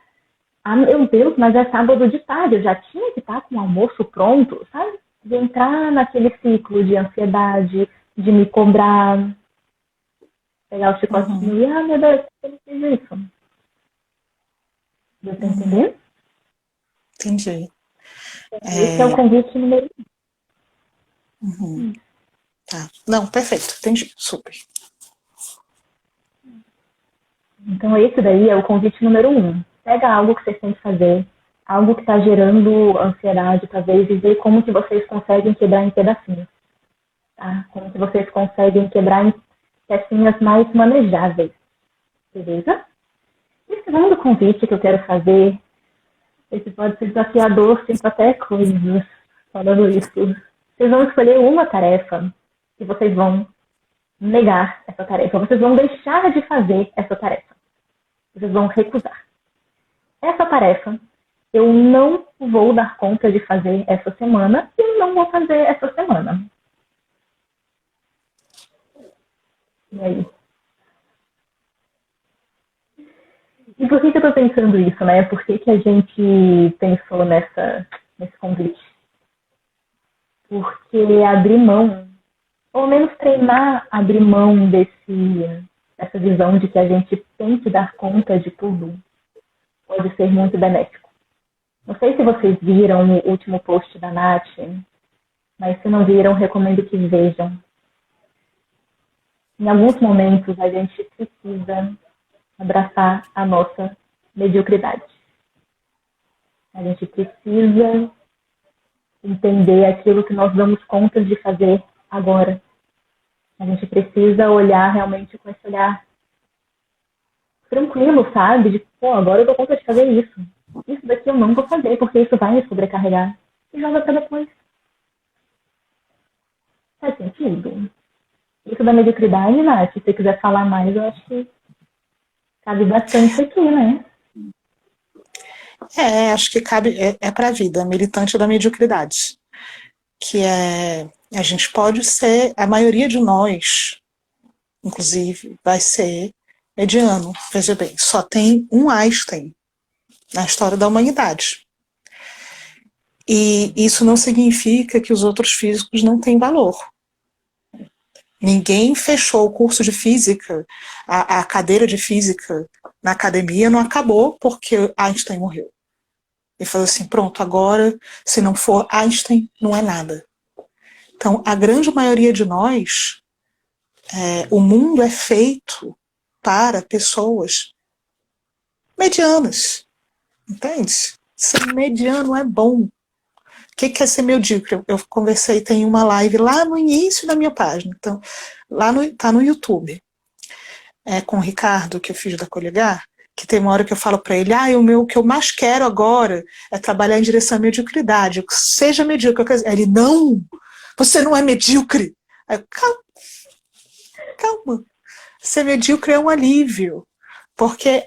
meu Deus, mas é sábado de tarde, eu já tinha que estar com o almoço pronto, sabe? De entrar naquele ciclo de ansiedade, de me cobrar, pegar o chicotinho e, meu Deus, eu não fiz isso. Deu pra entender? Entendi. Esse é o convite número 1. Tá. Não, perfeito, entendi, super. Então, esse daí é o convite número 1. Pega algo que vocês têm que fazer, algo que está gerando ansiedade, talvez, e ver como que vocês conseguem quebrar em pedacinhos. Tá? Como que vocês conseguem quebrar em pecinhas mais manejáveis. Beleza? E o segundo convite que eu quero fazer, esse pode ser desafiador, sinto até coisas falando isso. Vocês vão escolher uma tarefa e vocês vão negar essa tarefa. Vocês vão deixar de fazer essa tarefa. Vocês vão recusar. Essa tarefa eu não vou dar conta de fazer essa semana e não vou fazer essa semana. E aí? E por que eu estou pensando isso, né? Por que a gente pensou nesse convite? Porque abrir mão, ou menos treinar abrir mão dessa visão de que a gente tem que dar conta de tudo, pode ser muito benéfico. Não sei se vocês viram o último post da Nath, mas se não viram, recomendo que vejam. Em alguns momentos, a gente precisa abraçar a nossa mediocridade. A gente precisa entender aquilo que nós damos conta de fazer agora. A gente precisa olhar realmente com esse olhar tranquilo, sabe? De, agora eu dou conta de fazer isso. Isso daqui eu não vou fazer, porque isso vai me sobrecarregar. E joga pra depois. Faz sentido? Isso da mediocridade, Nath, se você quiser falar mais, eu acho que cabe bastante aqui, né? Acho que cabe, é para a vida, militante da mediocridade. Que a gente pode ser, a maioria de nós, inclusive, vai ser mediano. Veja bem, só tem um Einstein na história da humanidade. E isso não significa que os outros físicos não têm valor. Ninguém fechou o curso de física, a cadeira de física na academia não acabou porque Einstein morreu. Ele falou assim, pronto, agora, se não for Einstein, não é nada. Então, a grande maioria de nós, o mundo é feito para pessoas medianas, entende? Ser mediano é bom. O que é ser medíocre? Eu conversei, tem uma live lá no início da minha página, então, tá no YouTube, com o Ricardo, que eu fiz da Coligar, que tem uma hora que eu falo para ele, o que eu mais quero agora é trabalhar em direção à mediocridade, seja medíocre. Ele, não, você não é medíocre. Aí eu, calma. Ser medíocre é um alívio, porque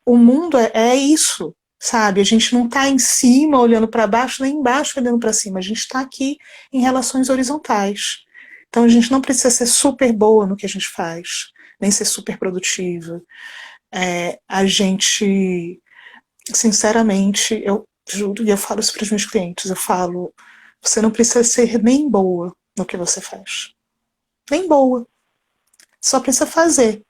o mundo é isso, sabe? A gente não está em cima olhando para baixo, nem embaixo olhando para cima. A gente está aqui em relações horizontais. Então a gente não precisa ser super boa no que a gente faz, nem ser super produtiva. A gente, sinceramente, eu juro, e eu falo isso para os meus clientes, eu falo, você não precisa ser nem boa no que você faz. Nem boa. Só precisa fazer.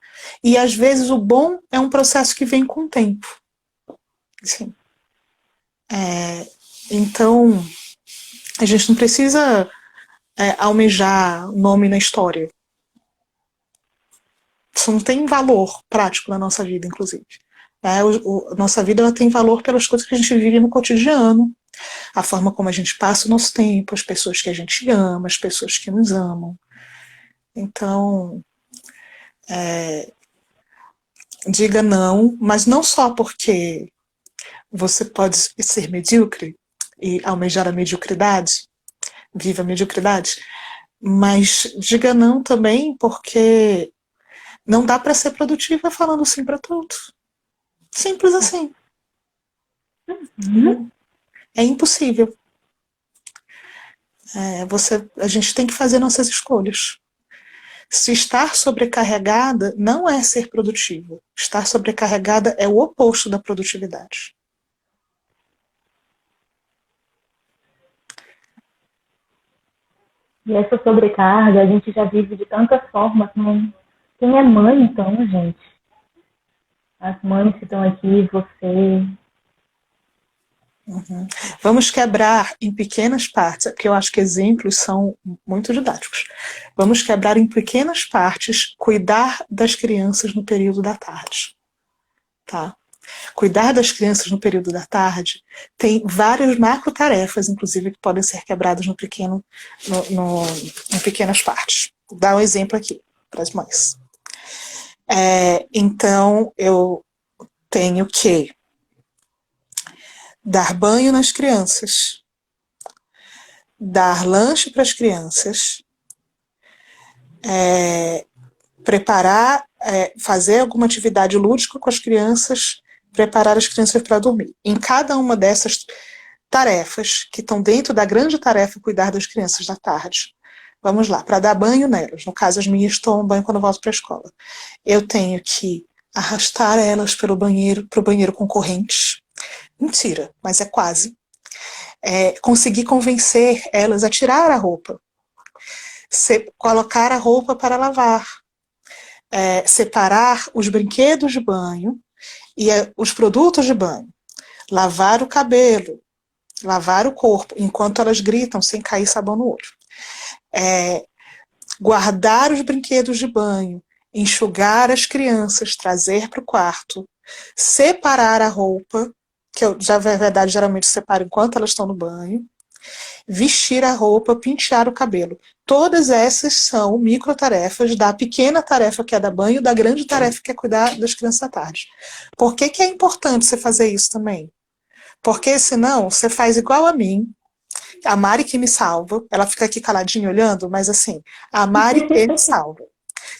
E às vezes o bom é um processo que vem com o tempo. Assim, então, a gente não precisa almejar nome na história. Isso não tem valor prático na nossa vida, inclusive. Né? Nossa vida ela tem valor pelas coisas que a gente vive no cotidiano, a forma como a gente passa o nosso tempo, as pessoas que a gente ama, as pessoas que nos amam. Então, diga não, mas não só porque você pode ser medíocre e almejar a mediocridade, viva a mediocridade, mas diga não também porque não dá para ser produtiva falando sim para tudo. Simples assim. É impossível. A gente tem que fazer nossas escolhas. Se estar sobrecarregada não é ser produtivo. Estar sobrecarregada é o oposto da produtividade. E essa sobrecarga a gente já vive de tantas formas, né? Quem é mãe, então, gente? As mães que estão aqui, você. Uhum. Vamos quebrar em pequenas partes, porque eu acho que exemplos são muito didáticos. Vamos quebrar em pequenas partes, cuidar das crianças no período da tarde. Tá? Cuidar das crianças no período da tarde tem várias macro-tarefas, inclusive, que podem ser quebradas em pequenas partes. Vou dar um exemplo aqui para as mães. Então, eu tenho que dar banho nas crianças, dar lanche para as crianças, preparar, fazer alguma atividade lúdica com as crianças, preparar as crianças para dormir. Em cada uma dessas tarefas, que estão dentro da grande tarefa cuidar das crianças da tarde, vamos lá, para dar banho nelas, no caso as minhas tomam banho quando eu volto para a escola, eu tenho que arrastar elas para o banheiro com correntes. Mentira, mas é quase. Conseguir convencer elas a tirar a roupa, colocar a roupa para lavar, separar os brinquedos de banho e os produtos de banho, lavar o cabelo, lavar o corpo, enquanto elas gritam sem cair sabão no olho. Guardar os brinquedos de banho, enxugar as crianças, trazer para o quarto, separar a roupa, que eu, já na verdade, geralmente separo enquanto elas estão no banho, vestir a roupa, pentear o cabelo. Todas essas são microtarefas da pequena tarefa que é dar banho, da grande tarefa que é cuidar das crianças à tarde. Por que é importante você fazer isso também? Porque senão você faz igual a mim, a Mari que me salva, ela fica aqui caladinha olhando, mas assim, a Mari que me salva.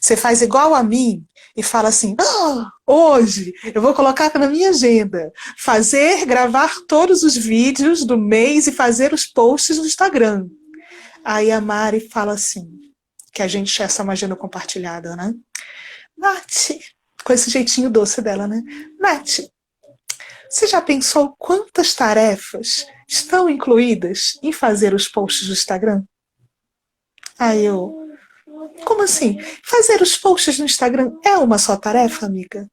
Você faz igual a mim e fala assim, hoje eu vou colocar na minha agenda, gravar todos os vídeos do mês e fazer os posts no Instagram. Aí a Mari fala assim, que a gente é essa uma agenda compartilhada, né? Nath, com esse jeitinho doce dela, né? Nath, você já pensou quantas tarefas estão incluídas em fazer os posts do Instagram? Aí eu, como assim? Fazer os posts no Instagram é uma só tarefa, amiga?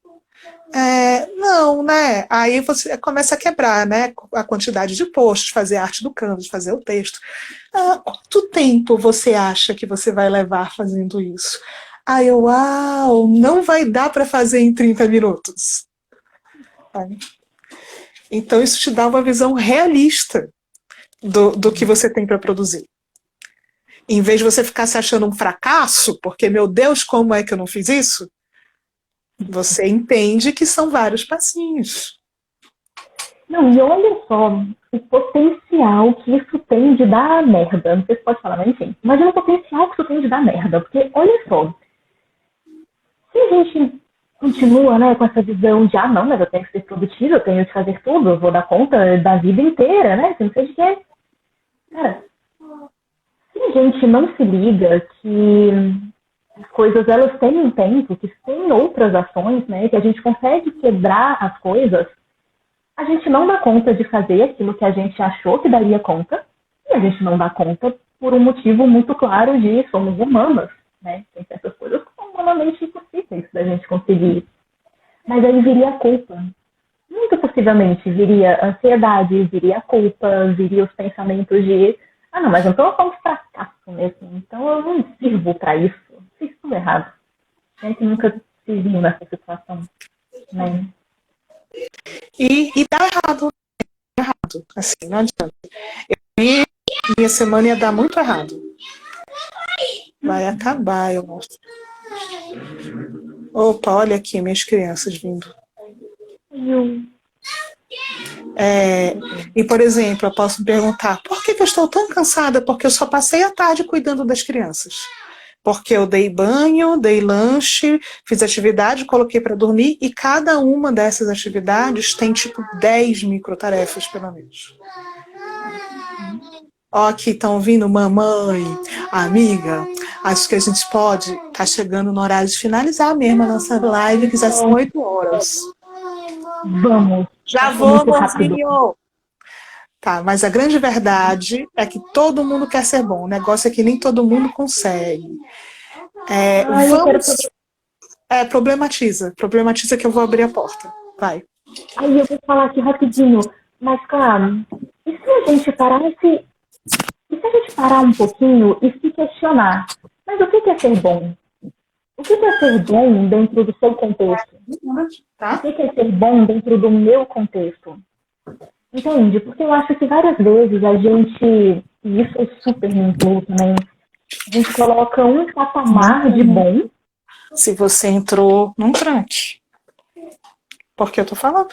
Não, né? Aí você começa a quebrar, né? A quantidade de posts, fazer a arte do Canvas, fazer o texto. Quanto tempo você acha que você vai levar fazendo isso? Aí eu, uau, não vai dar para fazer em 30 minutos. Então isso te dá uma visão realista do que você tem para produzir. Em vez de você ficar se achando um fracasso, porque, meu Deus, como é que eu não fiz isso? Você entende que são vários passinhos. Não, e olha só o potencial que isso tem de dar merda. Não sei se pode falar, mas enfim. Imagina o potencial que isso tem de dar merda. Porque, olha só, se a gente continua, né, com essa visão de, não, mas eu tenho que ser produtivo, eu tenho que fazer tudo, eu vou dar conta da vida inteira, né? Você não sei de quê. Cara, se a gente não se liga que as coisas elas têm um tempo, que tem outras ações, né, que a gente consegue quebrar as coisas, a gente não dá conta de fazer aquilo que a gente achou que daria conta, e a gente não dá conta por um motivo muito claro de somos humanas, né? Tem certas coisas que são humanamente impossíveis da gente conseguir. Mas aí viria a culpa. Muito possivelmente viria a ansiedade, viria a culpa, viria os pensamentos de não, mas então eu sou um fracasso mesmo, então eu não sirvo para isso. Fiz tudo errado. A gente nunca se viu nessa situação, né? E dá errado, assim, não adianta. E minha semana ia dar muito errado. Vai acabar, eu mostro. Opa, olha aqui minhas crianças vindo. E, por exemplo, eu posso me perguntar, por que eu estou tão cansada? Porque eu só passei a tarde cuidando das crianças. Porque eu dei banho, dei lanche, fiz atividade, coloquei para dormir, e cada uma dessas atividades tem tipo 10 microtarefas, pelo menos. Ó, aqui estão ouvindo, mamãe, amiga, acho que a gente pode tá chegando no horário de finalizar mesmo a nossa live, que já são 8 horas. Vamos. Já Passou vou, muito rápido. amorzinho! Tá, mas a grande verdade é que todo mundo quer ser bom. O negócio é que nem todo mundo consegue. Eu quero Problematiza. Problematiza que eu vou abrir a porta. Vai. Aí eu vou falar aqui rapidinho, mas claro, e se a gente parasse, e se a gente parar um pouquinho e se questionar, mas o que é ser bom? O que é ser bom dentro do seu contexto? Tá? O que é ser bom dentro do meu contexto? Entende? Porque eu acho que várias vezes a gente, e isso eu super me incluo também, a gente coloca um patamar de bom. Se você entrou num tranque. Porque eu tô falando.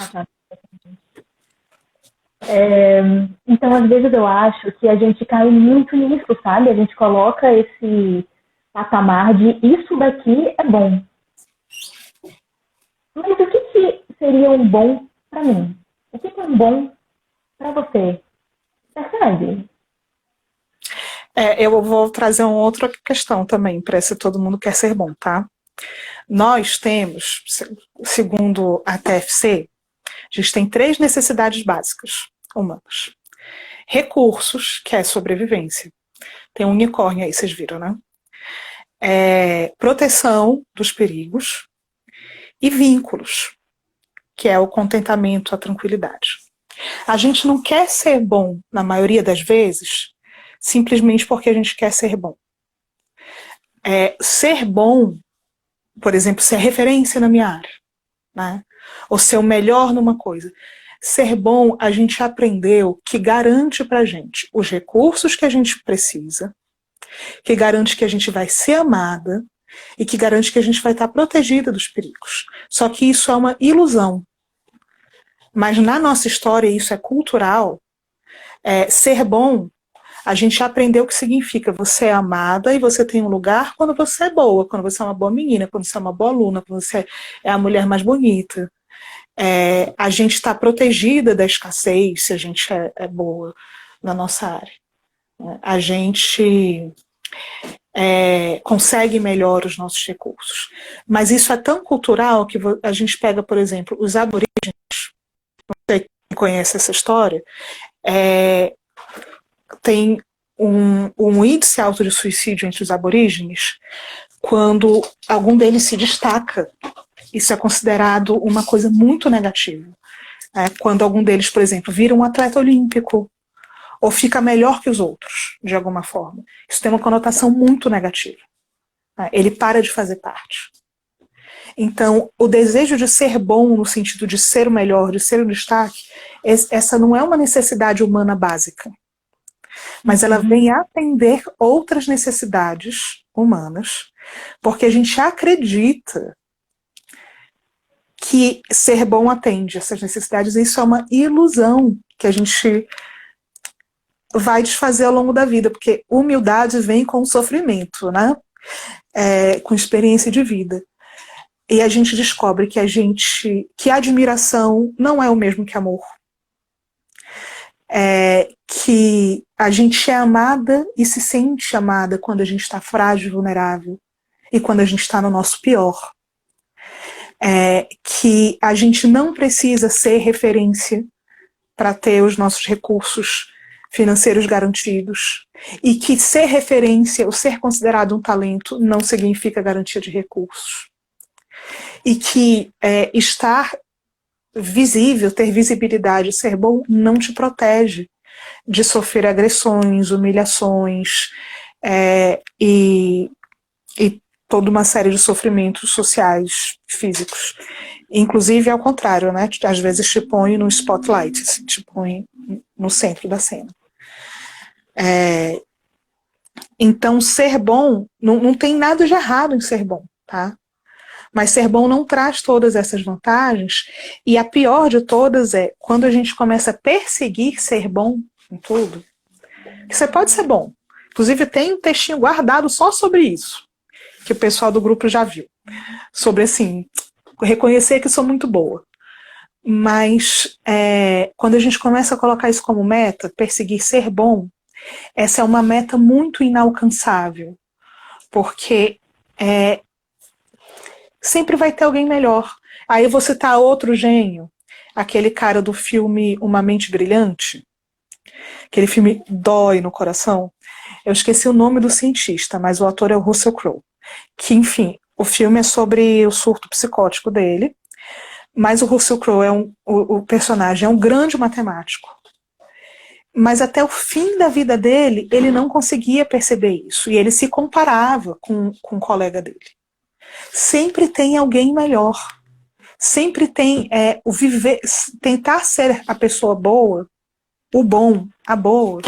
Então, às vezes eu acho que a gente cai muito nisso, sabe? A gente coloca esse patamar de isso daqui é bom. Mas o que seria um bom para mim? O que é um bom para você? Percebe? Eu vou trazer uma outra questão também, para esse todo mundo quer ser bom, tá? Nós temos, segundo a TFC, a gente tem 3 necessidades básicas humanas. Recursos, que é sobrevivência. Tem um unicórnio aí, vocês viram, né? Proteção dos perigos e vínculos, que é o contentamento, a tranquilidade. A gente não quer ser bom, na maioria das vezes, simplesmente porque a gente quer ser bom. Ser bom, por exemplo, ser referência na minha área, né? Ou ser o melhor numa coisa. Ser bom, a gente aprendeu que garante pra gente os recursos que a gente precisa, que garante que a gente vai ser amada e que garante que a gente vai estar protegida dos perigos. Só que isso é uma ilusão. Mas na nossa história, isso é cultural, ser bom, a gente aprendeu o que significa você é amada e você tem um lugar quando você é boa, quando você é uma boa menina, quando você é uma boa aluna, quando você é a mulher mais bonita. A gente está protegida da escassez se a gente é boa na nossa área. A gente consegue melhor os nossos recursos. Mas isso é tão cultural que a gente pega, por exemplo, os aborígenes, não sei quem conhece essa história, tem um índice alto de suicídio entre os aborígenes quando algum deles se destaca. Isso é considerado uma coisa muito negativa. Quando algum deles, por exemplo, vira um atleta olímpico ou fica melhor que os outros, de alguma forma. Isso tem uma conotação muito negativa. Ele para de fazer parte. Então, o desejo de ser bom, no sentido de ser o melhor, de ser o destaque, essa não é uma necessidade humana básica. Mas ela vem atender outras necessidades humanas, porque a gente acredita que ser bom atende essas necessidades, e isso é uma ilusão que a gente vai desfazer ao longo da vida, porque humildade vem com sofrimento, né? Com experiência de vida. E a gente descobre que admiração não é o mesmo que amor. Que a gente é amada e se sente amada quando a gente está frágil, vulnerável, e quando a gente está no nosso pior. Que a gente não precisa ser referência para ter os nossos recursos financeiros garantidos, e que ser referência ou ser considerado um talento não significa garantia de recursos. E que estar visível, ter visibilidade, ser bom, não te protege de sofrer agressões, humilhações e toda uma série de sofrimentos sociais, físicos. Inclusive, ao contrário, né? Às vezes te põe no spotlight, assim, te põe no centro da cena. Então, ser bom, não tem nada de errado em ser bom, tá? Mas ser bom não traz todas essas vantagens, e a pior de todas é quando a gente começa a perseguir ser bom em tudo. Você pode ser bom. Inclusive, tem um textinho guardado só sobre isso, que o pessoal do grupo já viu. Sobre, assim, reconhecer que sou muito boa. Mas, quando a gente começa a colocar isso como meta, perseguir ser bom, essa é uma meta muito inalcançável. Porque sempre vai ter alguém melhor. Aí eu vou citar outro gênio, aquele cara do filme Uma Mente Brilhante, aquele filme dói no coração. Eu esqueci o nome do cientista, mas o ator é o Russell Crowe. Que, enfim, o filme é sobre o surto psicótico dele, mas o Russell Crowe o personagem é um grande matemático. Mas até o fim da vida dele, ele não conseguia perceber isso, e ele se comparava com um colega dele. Sempre tem alguém melhor. Sempre tem o viver, tentar ser a pessoa boa, o bom, a boa,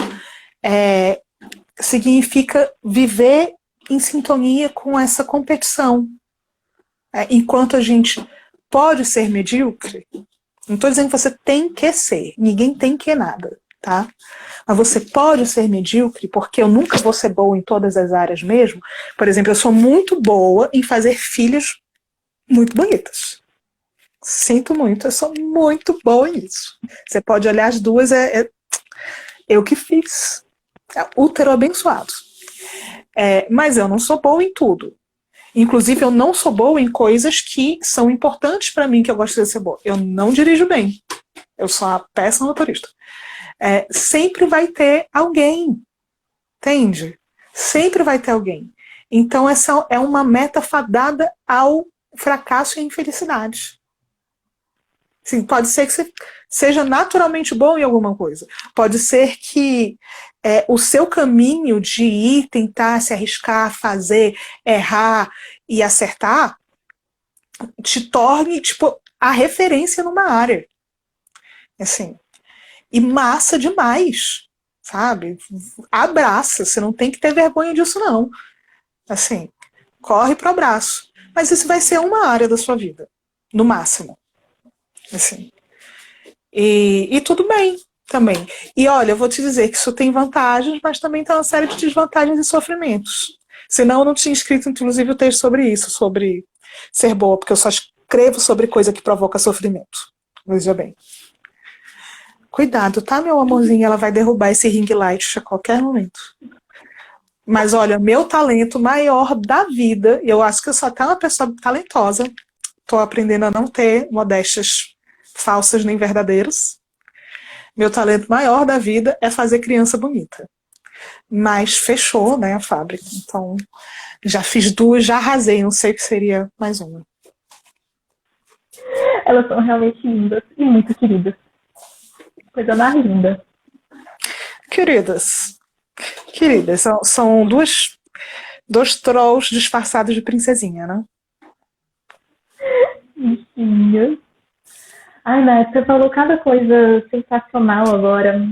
significa viver em sintonia com essa competição. Enquanto a gente pode ser medíocre, não estou dizendo que você tem que ser, ninguém tem que nada, tá? Mas você pode ser medíocre, porque eu nunca vou ser boa em todas as áreas mesmo. Por exemplo, eu sou muito boa em fazer filhas muito bonitas. Sinto muito, eu sou muito boa nisso. Você pode olhar as duas, eu que fiz. Útero abençoado. Mas eu não sou boa em tudo. Inclusive, eu não sou boa em coisas que são importantes para mim, que eu gostaria de ser boa. Eu não dirijo bem. Eu sou uma péssima motorista. Sempre vai ter alguém. Entende? Sempre vai ter alguém. Então, essa é uma meta fadada ao fracasso e à infelicidade. Sim, pode ser que você seja naturalmente bom em alguma coisa. Pode ser que o seu caminho de ir, tentar se arriscar, fazer, errar e acertar, te torne, tipo, a referência numa área. Assim, e massa demais, sabe? Abraça, você não tem que ter vergonha disso, não. Assim, corre pro abraço. Mas isso vai ser uma área da sua vida, no máximo. Assim. E tudo bem também. E olha, eu vou te dizer que isso tem vantagens, mas também tem uma série de desvantagens e sofrimentos. Senão eu não tinha escrito, inclusive, o texto sobre isso, sobre ser boa, porque eu só escrevo sobre coisa que provoca sofrimento. Veja bem. Cuidado, tá, meu amorzinho? Ela vai derrubar esse ring light a qualquer momento. Mas olha, meu talento maior da vida, e eu acho que eu sou até uma pessoa talentosa, estou aprendendo a não ter modéstias falsas nem verdadeiras. Meu talento maior da vida é fazer criança bonita. Mas fechou, né, a fábrica. Então, já fiz duas, já arrasei, não sei o que seria mais uma. Elas são realmente lindas e muito queridas. Coisa mais linda. Queridas, são dois trolls disfarçados de princesinha, né? Bichinha. Ai, Nath, você falou cada coisa sensacional agora.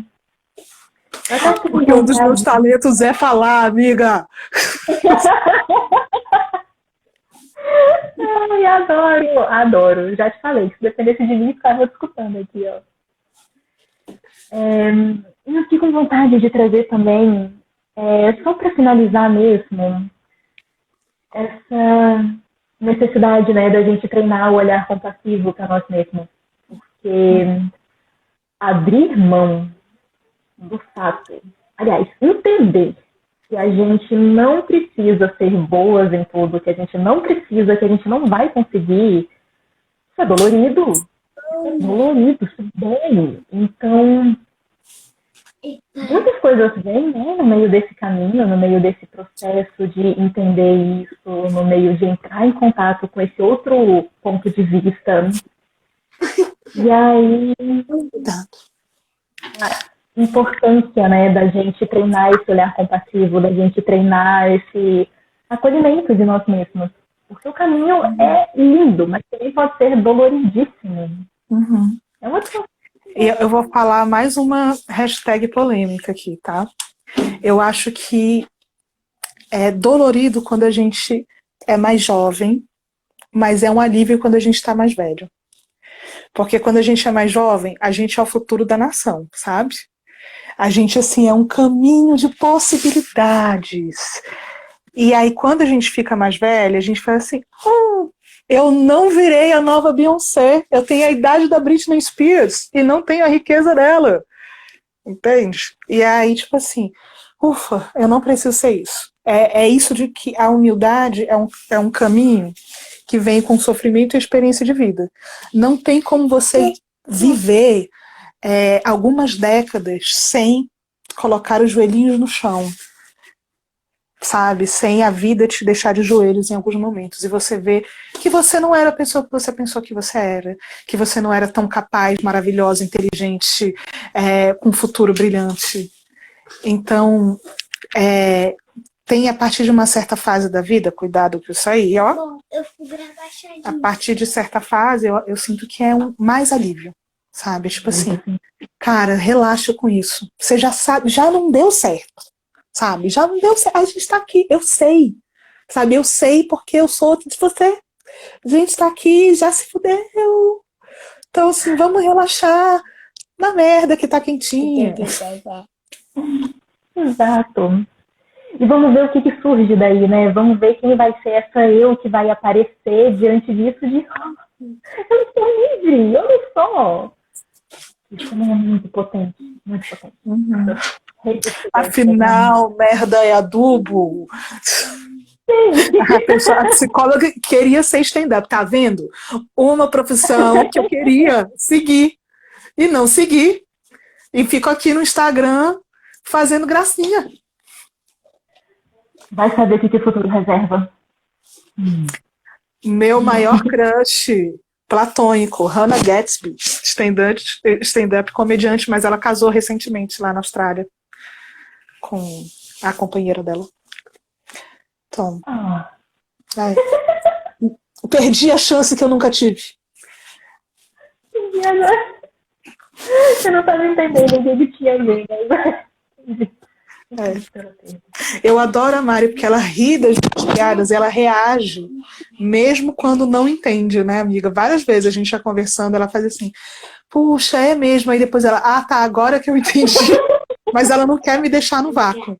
Porque um dos meus talentos é falar, amiga. Ai, adoro. Já te falei, se dependesse de mim, ficava escutando aqui, ó. Eu fiquei com vontade de trazer também, só para finalizar mesmo, essa necessidade, né, da gente treinar o olhar compassivo para nós mesmos. Porque abrir mão do fato, aliás, entender que a gente não precisa ser boas em tudo, que a gente não precisa, que a gente não vai conseguir, isso é dolorido. Isso dói. Então, muitas coisas vêm, né, no meio desse caminho, no meio desse processo de entender isso, no meio de entrar em contato com esse outro ponto de vista. E aí, a importância, né, da gente treinar esse olhar compassivo, da gente treinar esse acolhimento de nós mesmos. Porque o caminho é lindo, mas também pode ser doloridíssimo. Uhum. É uma coisa. E eu vou falar mais uma hashtag polêmica aqui, tá? Eu acho que é dolorido quando a gente é mais jovem, mas é um alívio quando a gente está mais velho. Porque quando a gente é mais jovem, a gente é o futuro da nação, sabe? A gente, assim, é um caminho de possibilidades. E aí, quando a gente fica mais velha, a gente fala assim, eu não virei a nova Beyoncé, eu tenho a idade da Britney Spears e não tenho a riqueza dela. Entende? E aí, tipo assim, ufa, eu não preciso ser isso. É isso de que a humildade é um caminho que vem com sofrimento e experiência de vida. Não tem como você viver algumas décadas sem colocar os joelhinhos no chão, sabe? Sem a vida te deixar de joelhos em alguns momentos. E você vê que você não era a pessoa que você pensou que você era, que você não era tão capaz, maravilhosa, inteligente, com um futuro brilhante. Então, tem a partir de uma certa fase da vida, cuidado com isso aí, ó. Bom, eu fui gravar chadinho. A partir de certa fase, eu sinto que é mais alívio, sabe? Tipo assim, cara, relaxa com isso. Você já sabe, já não deu certo, sabe? Já não deu certo. A gente tá aqui, eu sei, sabe? Eu sei porque eu sou de você. A gente tá aqui, já se fudeu. Então, assim, vamos relaxar na merda que tá quentinha. Exato. E vamos ver o que surge daí, né? Vamos ver quem vai ser essa eu que vai aparecer diante disso de eu estou livre, olha só. Isso também é muito potente, muito potente. Uhum. Afinal, merda é adubo. A psicóloga queria ser stand-up, tá vendo? Uma profissão que eu queria seguir e não segui. E fico aqui no Instagram fazendo gracinha. Vai saber o que o futuro reserva. Meu maior crush platônico, Hannah Gadsby, stand-up comediante, mas ela casou recentemente lá na Austrália com a companheira dela. Então, perdi a chance que eu nunca tive. E agora? Você não estava entendendo, ele tinha alguém, né? Eu adoro a Mari porque ela ri das piadas, ela reage, mesmo quando não entende, né, amiga? Várias vezes a gente já conversando, ela faz assim, puxa, é mesmo, aí depois ela, tá, agora que eu entendi. Mas ela não quer me deixar no vácuo.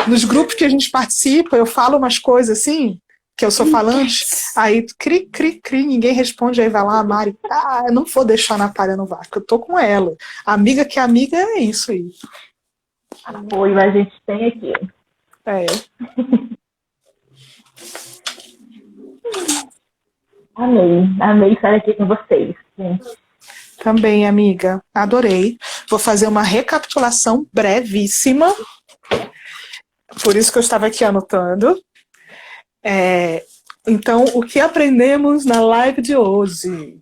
Nos grupos que a gente participa, eu falo umas coisas assim, que eu sou falante, aí cri, ninguém responde, aí vai lá a Mari, eu não vou deixar a Natália no vácuo, eu tô com ela. Amiga que é amiga é isso aí. Apoio a gente tem aqui. Amei estar aqui com vocês, gente. Também, amiga, adorei. Vou fazer uma recapitulação brevíssima, por isso que eu estava aqui anotando. Então, o que aprendemos na live de hoje?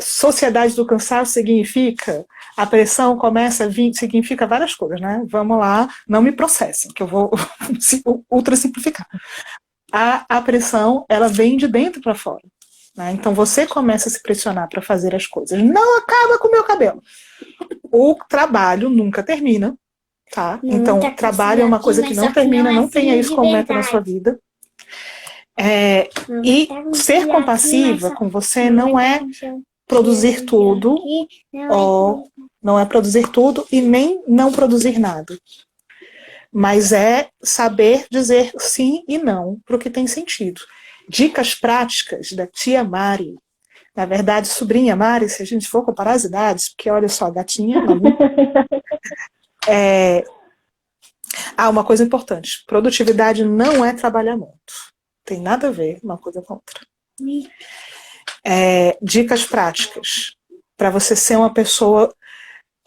Sociedade do cansaço significa a pressão começa a vir, significa várias coisas, né? Vamos lá, não me processem, que eu vou ultra simplificar. A pressão, ela vem de dentro para fora, né? Então você começa a se pressionar para fazer as coisas. Não acaba com o meu cabelo. O trabalho nunca termina, tá? Então, trabalho é uma coisa que não termina, não tenha isso como meta na sua vida. E ser compassiva com você não é produzir tudo, ou não é produzir tudo e nem não produzir nada. Mas é saber dizer sim e não para o que tem sentido. Dicas práticas da tia Mari. Na verdade, sobrinha Mari, se a gente for comparar as idades, porque olha só, gatinha. Uma coisa importante. Produtividade não é trabalhar muito. Tem nada a ver uma coisa com outra. Dicas práticas para você ser uma pessoa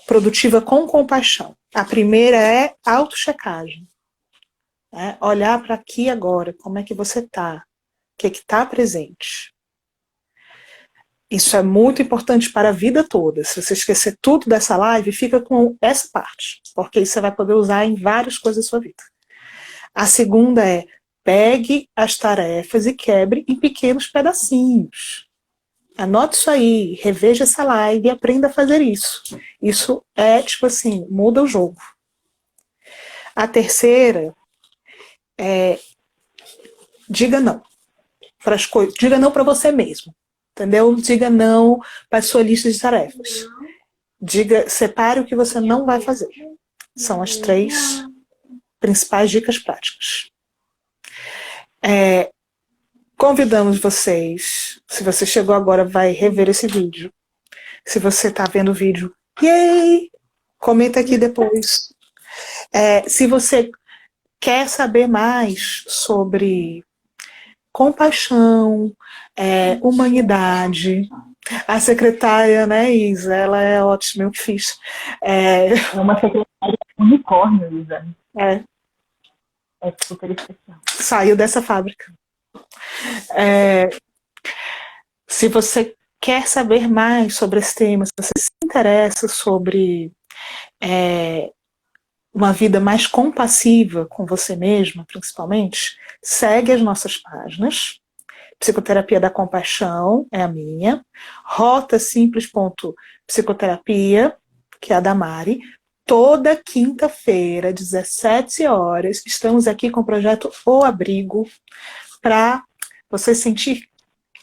produtiva com compaixão. A primeira é autochecagem. Olhar para aqui agora, como é que você está, o que está presente. Isso é muito importante para a vida toda. Se você esquecer tudo dessa live, fica com essa parte, porque isso você vai poder usar em várias coisas da sua vida. A segunda é: pegue as tarefas e quebre em pequenos pedacinhos. Anote isso aí, reveja essa live e aprenda a fazer isso. Isso é, tipo assim, muda o jogo. A terceira é: diga não para as coisas. Diga não para você mesmo. Entendeu? Diga não para a sua lista de tarefas. Separe o que você não vai fazer. São as 3 principais dicas práticas. Convidamos vocês, se você chegou agora, vai rever esse vídeo. Se você está vendo o vídeo, yay! Comenta aqui depois. Se você quer saber mais sobre compaixão, humanidade, a secretária, né, Isa, ela é ótima, eu que fiz. É uma secretária unicórnio, Isa. É super especial. Saiu dessa fábrica. Se você quer saber mais sobre esse tema, se você se interessa sobre uma vida mais compassiva com você mesma, principalmente, segue as nossas páginas. Psicoterapia da Compaixão é a minha. Rota Simples.psicoterapia, que é a da Mari. Toda quinta-feira, 17 horas, estamos aqui com o projeto O Abrigo, para você sentir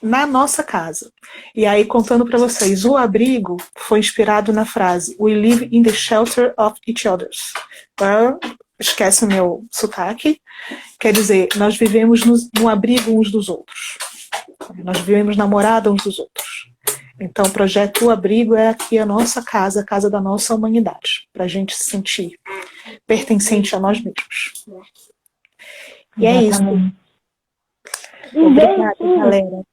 na nossa casa. E aí, contando para vocês, o abrigo foi inspirado na frase "We live in the shelter of each other". Esquece o meu sotaque. Quer dizer, nós vivemos no abrigo uns dos outros. Nós vivemos na morada uns dos outros. Então, o projeto O Abrigo é aqui a nossa casa, a casa da nossa humanidade, para a gente se sentir pertencente a nós mesmos. E é isso. Obrigada, galera.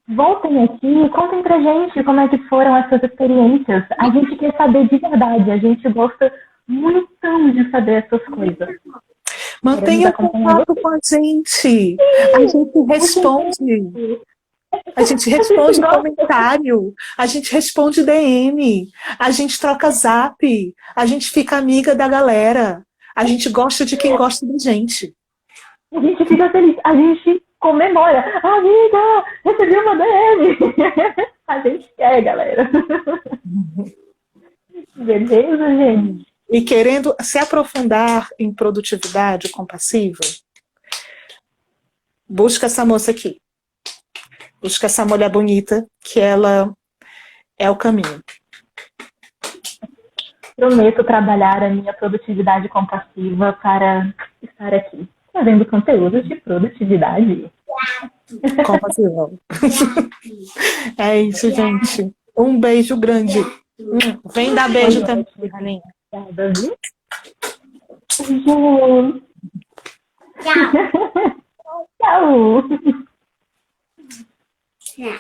Voltem aqui e contem pra gente como é que foram essas experiências. A gente quer saber de verdade, a gente gosta muito de saber essas coisas. Mantenha contato com a gente. A gente responde. A gente responde comentário. A gente responde DM. A gente troca zap. A gente fica amiga da galera. A gente gosta de quem gosta da gente. A gente fica feliz. A gente comemora. Amiga, recebi uma DM. A gente quer, galera. Beleza, gente? E querendo se aprofundar em produtividade compassiva, busca essa moça aqui. Busca essa mulher bonita, que ela é o caminho. Prometo trabalhar a minha produtividade compassiva para estar aqui, fazendo conteúdos de produtividade compassiva. É isso, gente. Um beijo grande. Vem dar beijo também, Ralinha. Obrigada, viu? Tchau. Tchau.